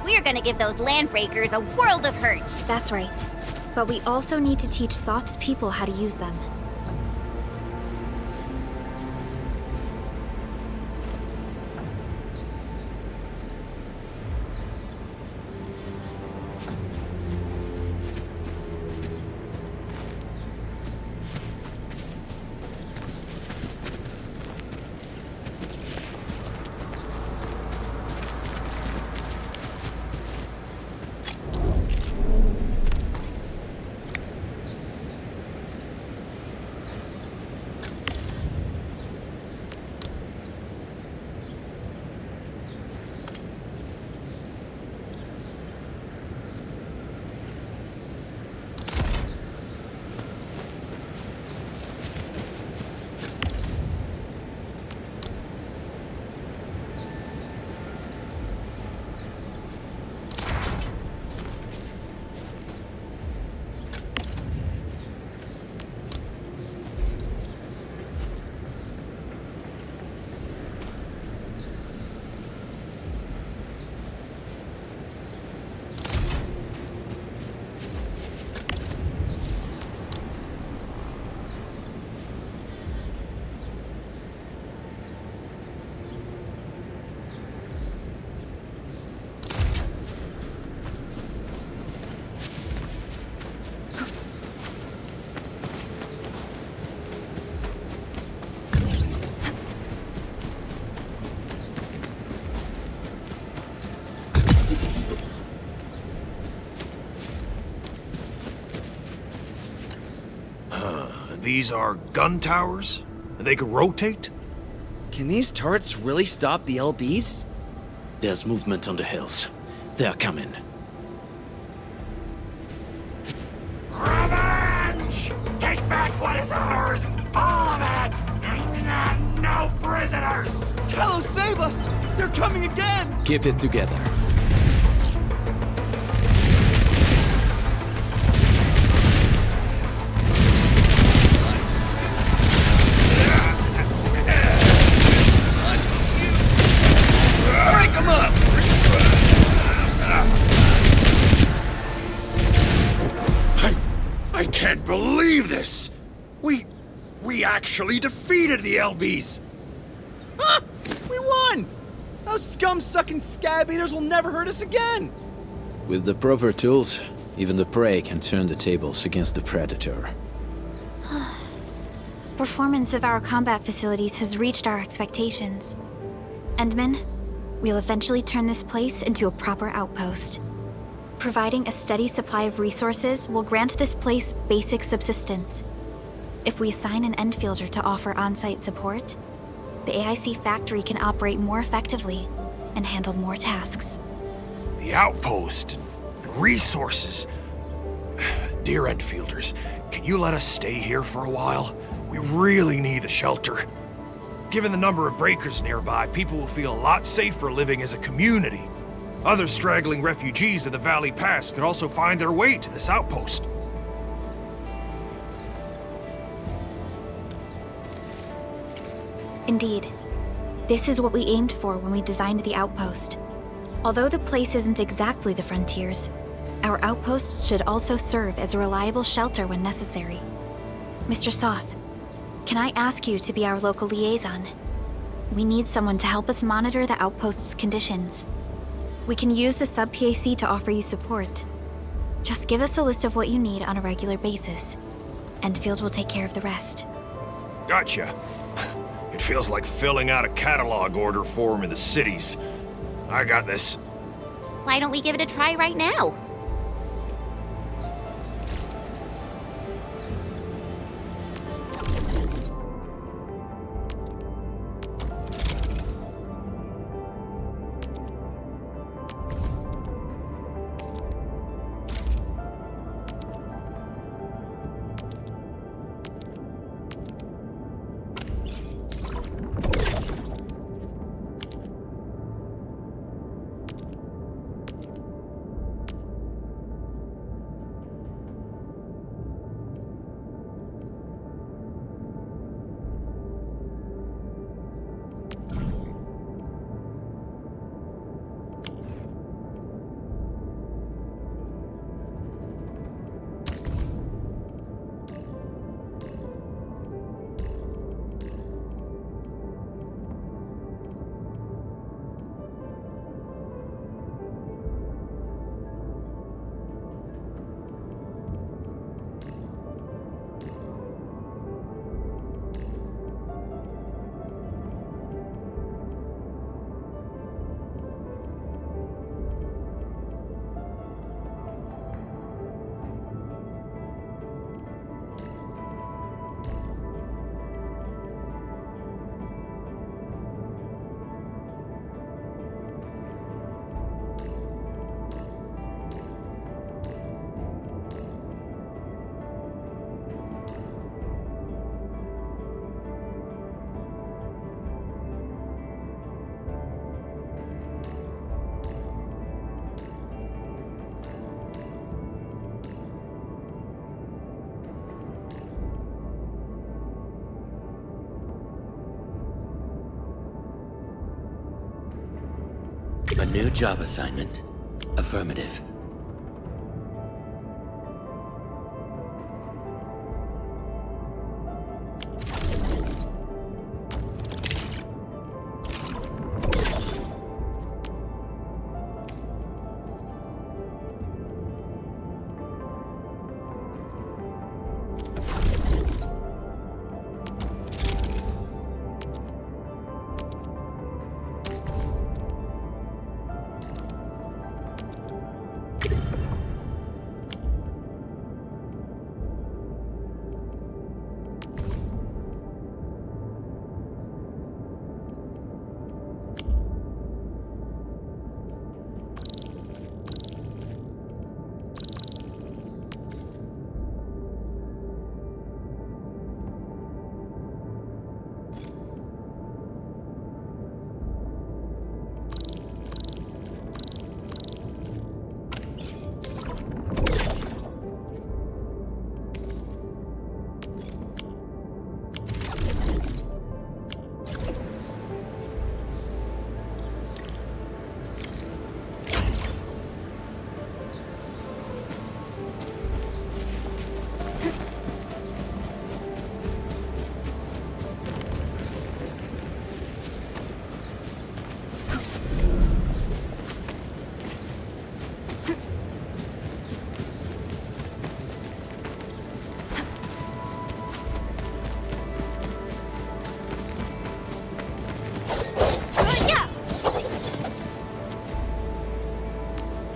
S1: We're gonna give those landbreakers a world of hurt.
S2: That's right. But we also need to teach Soth's people how to use them.
S19: These are gun towers? They can rotate?
S13: Can these turrets really stop the LBs?
S4: There's movement on the hills. They're coming.
S3: Revenge! Take back what is ours! All of it! And no prisoners!
S13: Talos, save us! They're coming again!
S4: Keep it together.
S19: I can't believe this! We actually defeated the LBs!
S13: Ha! We won! Those scum-sucking scab eaters will never hurt us again!
S4: With the proper tools, Even the prey can turn the tables against the predator.
S2: Performance of our combat facilities has reached our expectations. Endman, we'll eventually turn this place into a proper outpost. Providing a steady supply of resources will grant this place basic subsistence. If we assign an Endfielder to offer on-site support, the AIC factory can operate more effectively and handle more tasks.
S19: The outpost and resources. Dear Endfielders, can you let us stay here for a while? We really need the shelter. Given the number of breakers nearby, people will feel a lot safer living as a community. Other straggling refugees of the Valley Pass could also find their way to this outpost.
S2: Indeed. This is what we aimed for when we designed the outpost. Although the place isn't exactly the frontiers, our outposts should also serve as a reliable shelter when necessary. Mr. Soth, can I ask you to be our local liaison? We need someone to help us monitor the outpost's conditions. We can use the sub-PAC to offer you support. Just give us a list of what you need on a regular basis. Endfield will take care of the rest.
S19: Gotcha. It feels like filling out a catalog order form in the cities. I got this.
S1: Why don't we give it a try right now?
S20: A new job assignment. Affirmative.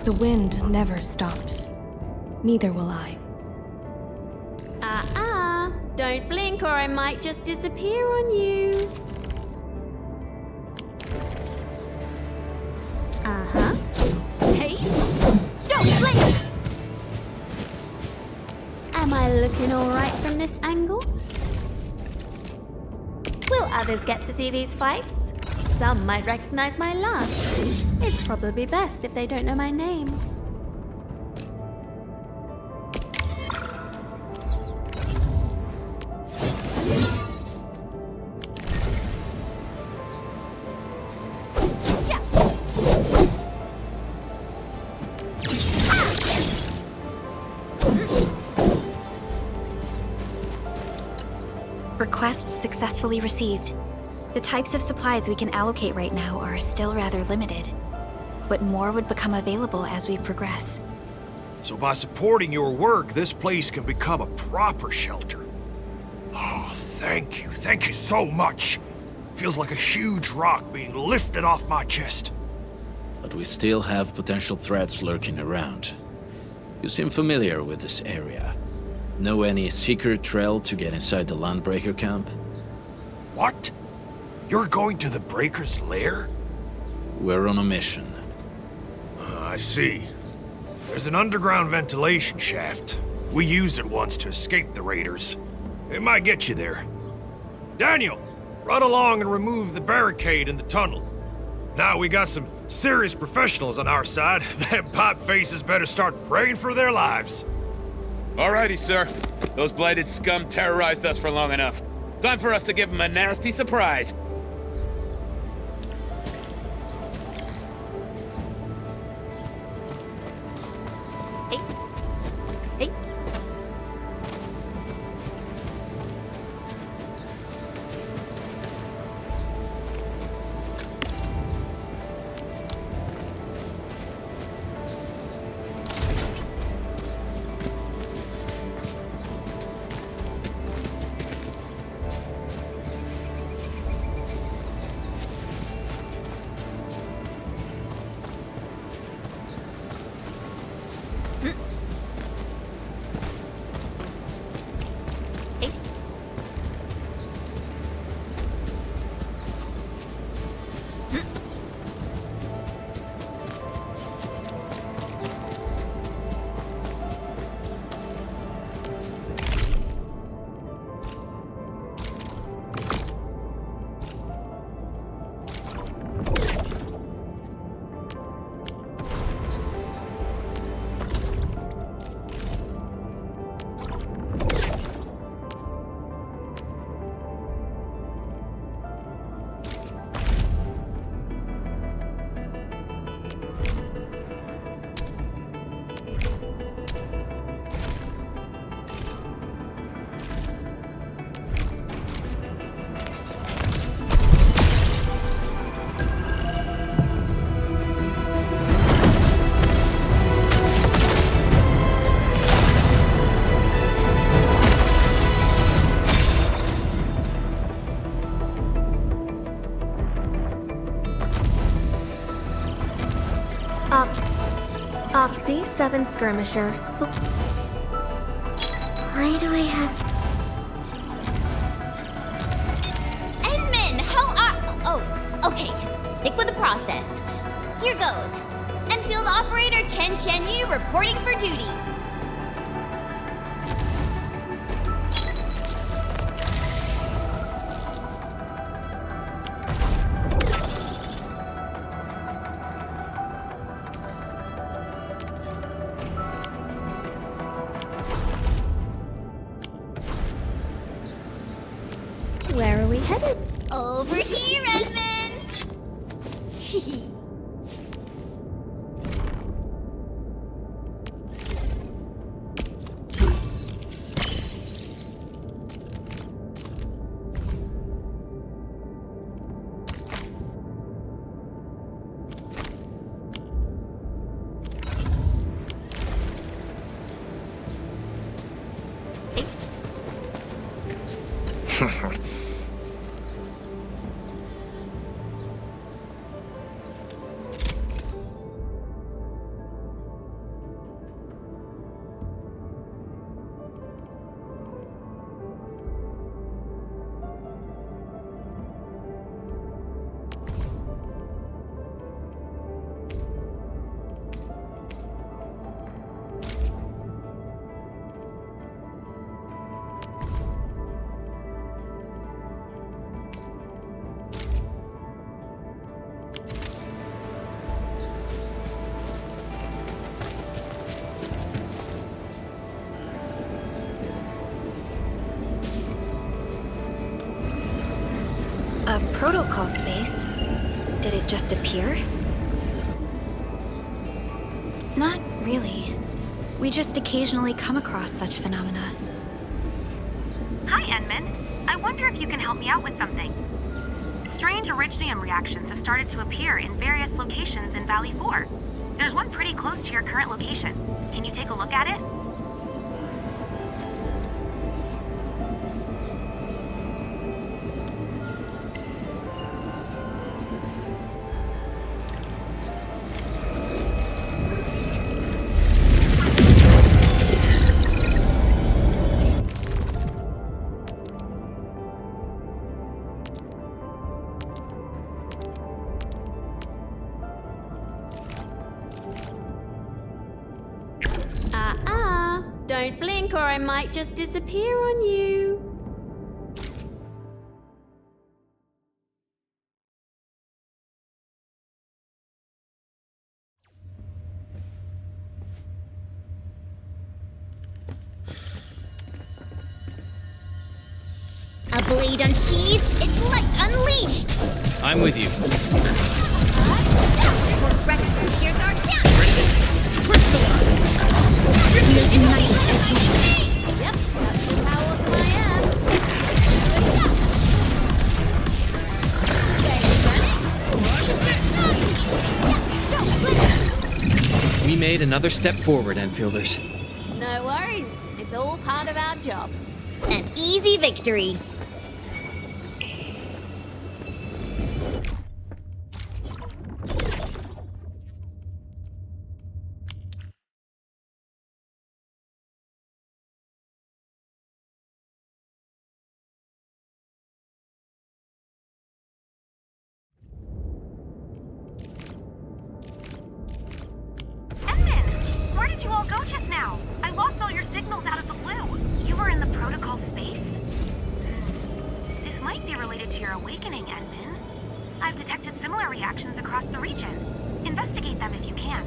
S16: The wind never stops. Neither will I.
S15: Don't blink or I might just disappear on you. Hey, don't blink! Am I looking alright from this angle? Will others get to see these fights? Some might recognize my laugh. It's probably best if they don't know my name.
S2: Request successfully received. The types of supplies we can allocate right now are still rather limited, but more would become available as we progress.
S19: So by supporting your work, this place can become a proper shelter. Oh, thank you. Thank you so much. Feels like a huge rock being lifted off my chest.
S4: But we still have potential threats lurking around. You seem familiar with this area. Know any secret trail to get inside the Landbreaker camp?
S19: What? You're going to the Breaker's lair?
S4: We're on a mission.
S19: I see. There's an underground ventilation shaft. We used it once to escape the raiders. It might get you there. Daniel, run along and remove the barricade in the tunnel. Now we got some serious professionals on our side. Them pipe faces better start praying for their lives.
S21: Alrighty, sir. Those blighted scum terrorized us for long enough. Time for us to give them a nasty surprise.
S15: Hey.
S11: C7 skirmisher.
S9: Why do I have...
S1: Endman, how are... Oh, okay. Stick with the process. Here goes. Enfield Operator Chen Yu reporting for duty.
S15: Where are we headed?
S1: Over here, Edmund!
S2: protocol space? Did it just appear? Not really. We just occasionally come across such phenomena.
S8: Hi, Enman. I wonder if you can help me out with something. Strange originium reactions have started to appear in various locations in Valley 4. There's one pretty close to your current location. Can you take a look at it?
S15: Don't blink or I might just disappear on you.
S1: A blade unsheathed, its light unleashed!
S4: I'm with you.
S1: Here's our chance! Ignite SCI-FI! Yep, that's the power of my ass.
S4: We made another step forward, Enfielders.
S15: No worries. It's all part of our job.
S1: An easy victory.
S8: Where did you all go just now? I lost all your signals out of the blue. You were in the protocol space? This might be related to your awakening, Endman. I've detected similar reactions across the region. Investigate them if you can.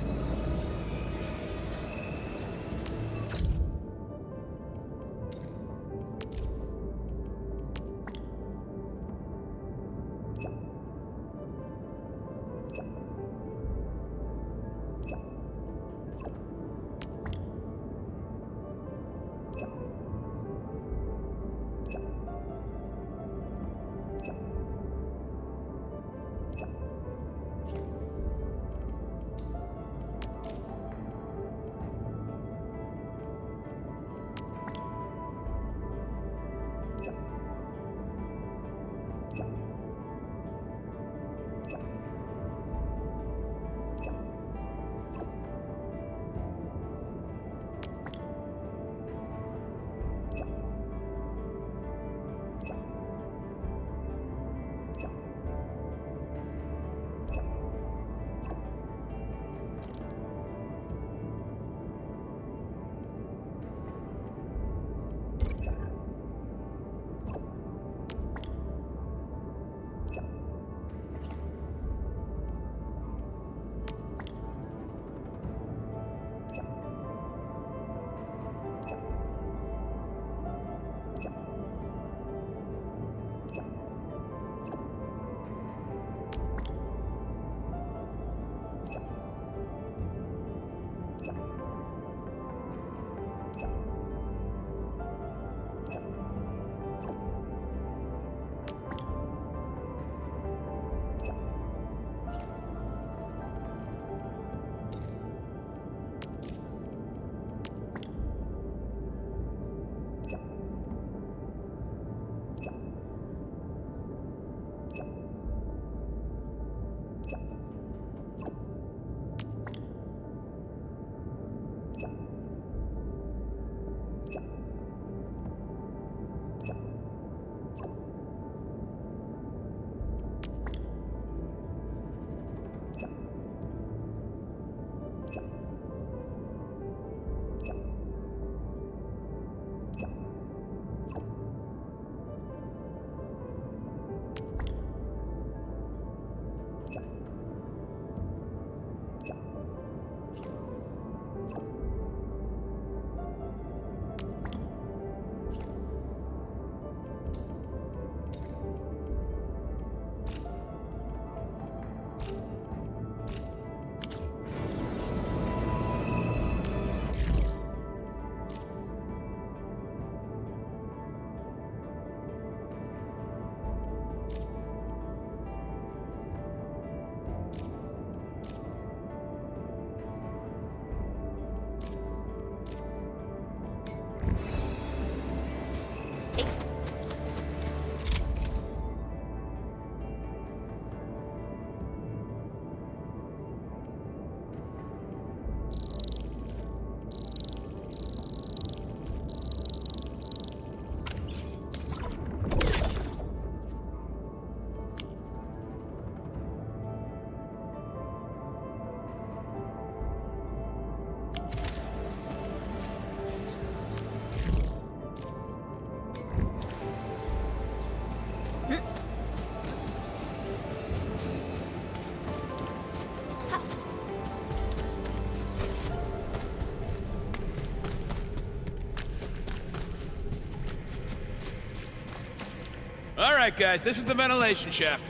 S21: All right, guys, this is the ventilation shaft.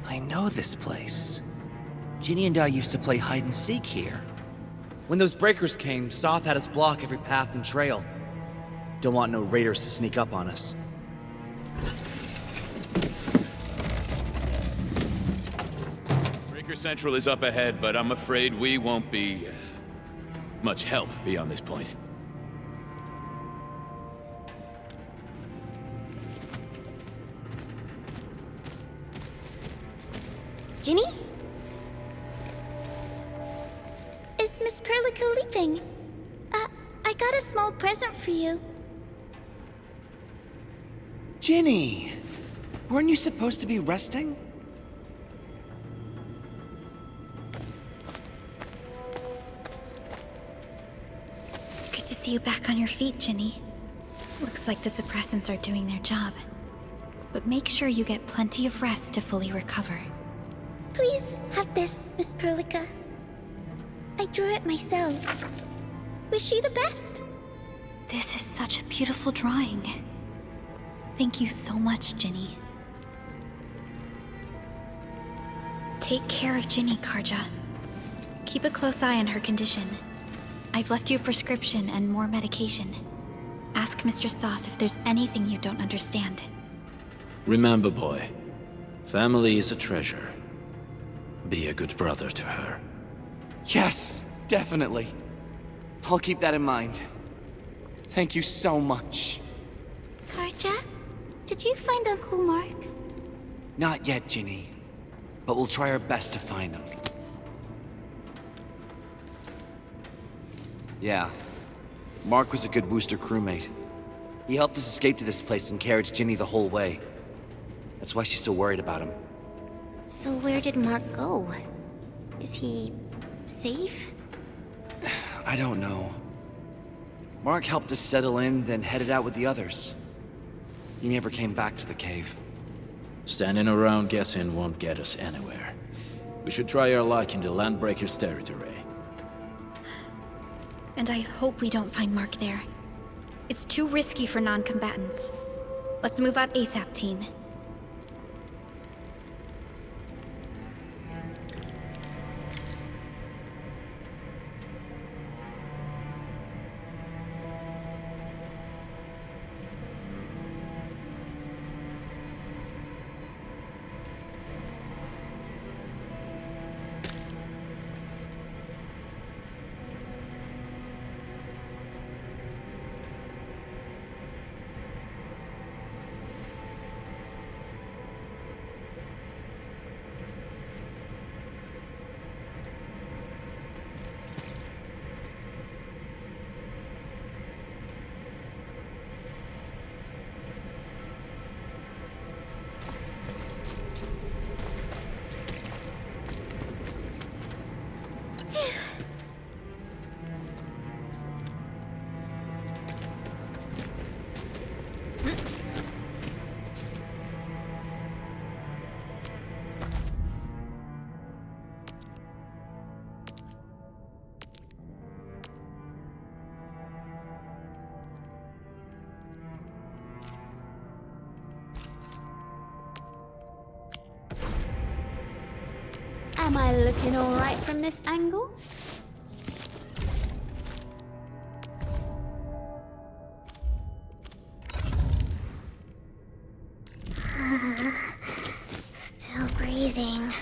S17: I know this place. Ginny and I used to play hide and seek here. When those breakers came, Soth had us block every path and trail. Don't want no raiders to sneak up on us.
S21: Breaker Central is up ahead, but I'm afraid we won't be much help beyond this point.
S1: Ginny? Is Miss Perlica leaving? I got a small present for you.
S17: Ginny! Weren't you supposed to be resting?
S2: Good to see you back on your feet, Ginny. Looks like the suppressants are doing their job. But make sure you get plenty of rest to fully recover.
S1: Please have this, Miss Perlica. I drew it myself. Wish you the best.
S2: This is such a beautiful drawing. Thank you so much, Ginny. Take care of Ginny, Karja. Keep a close eye on her condition. I've left you a prescription and more medication. Ask Mr. Soth if there's anything you don't understand.
S4: Remember, boy, family is a treasure. Be a good brother to her.
S13: Yes, definitely. I'll keep that in mind. Thank you so much.
S1: Karja, did you find Uncle Mark?
S13: Not yet, Ginny. But we'll try our best to find him. Yeah. Mark was a good Wooster crewmate. He helped us escape to this place and carried Ginny the whole way. That's why she's so worried about him.
S1: So where did Mark go? Is he safe?
S13: I don't know. Mark helped us settle in, then headed out with the others. He never came back to the cave.
S4: Standing around guessing won't get us anywhere. We should try our luck in the Landbreakers' territory.
S2: And I hope we don't find Mark there. It's too risky for non-combatants. Let's move out ASAP, team.
S15: Am I looking all right from this angle?
S1: Still breathing.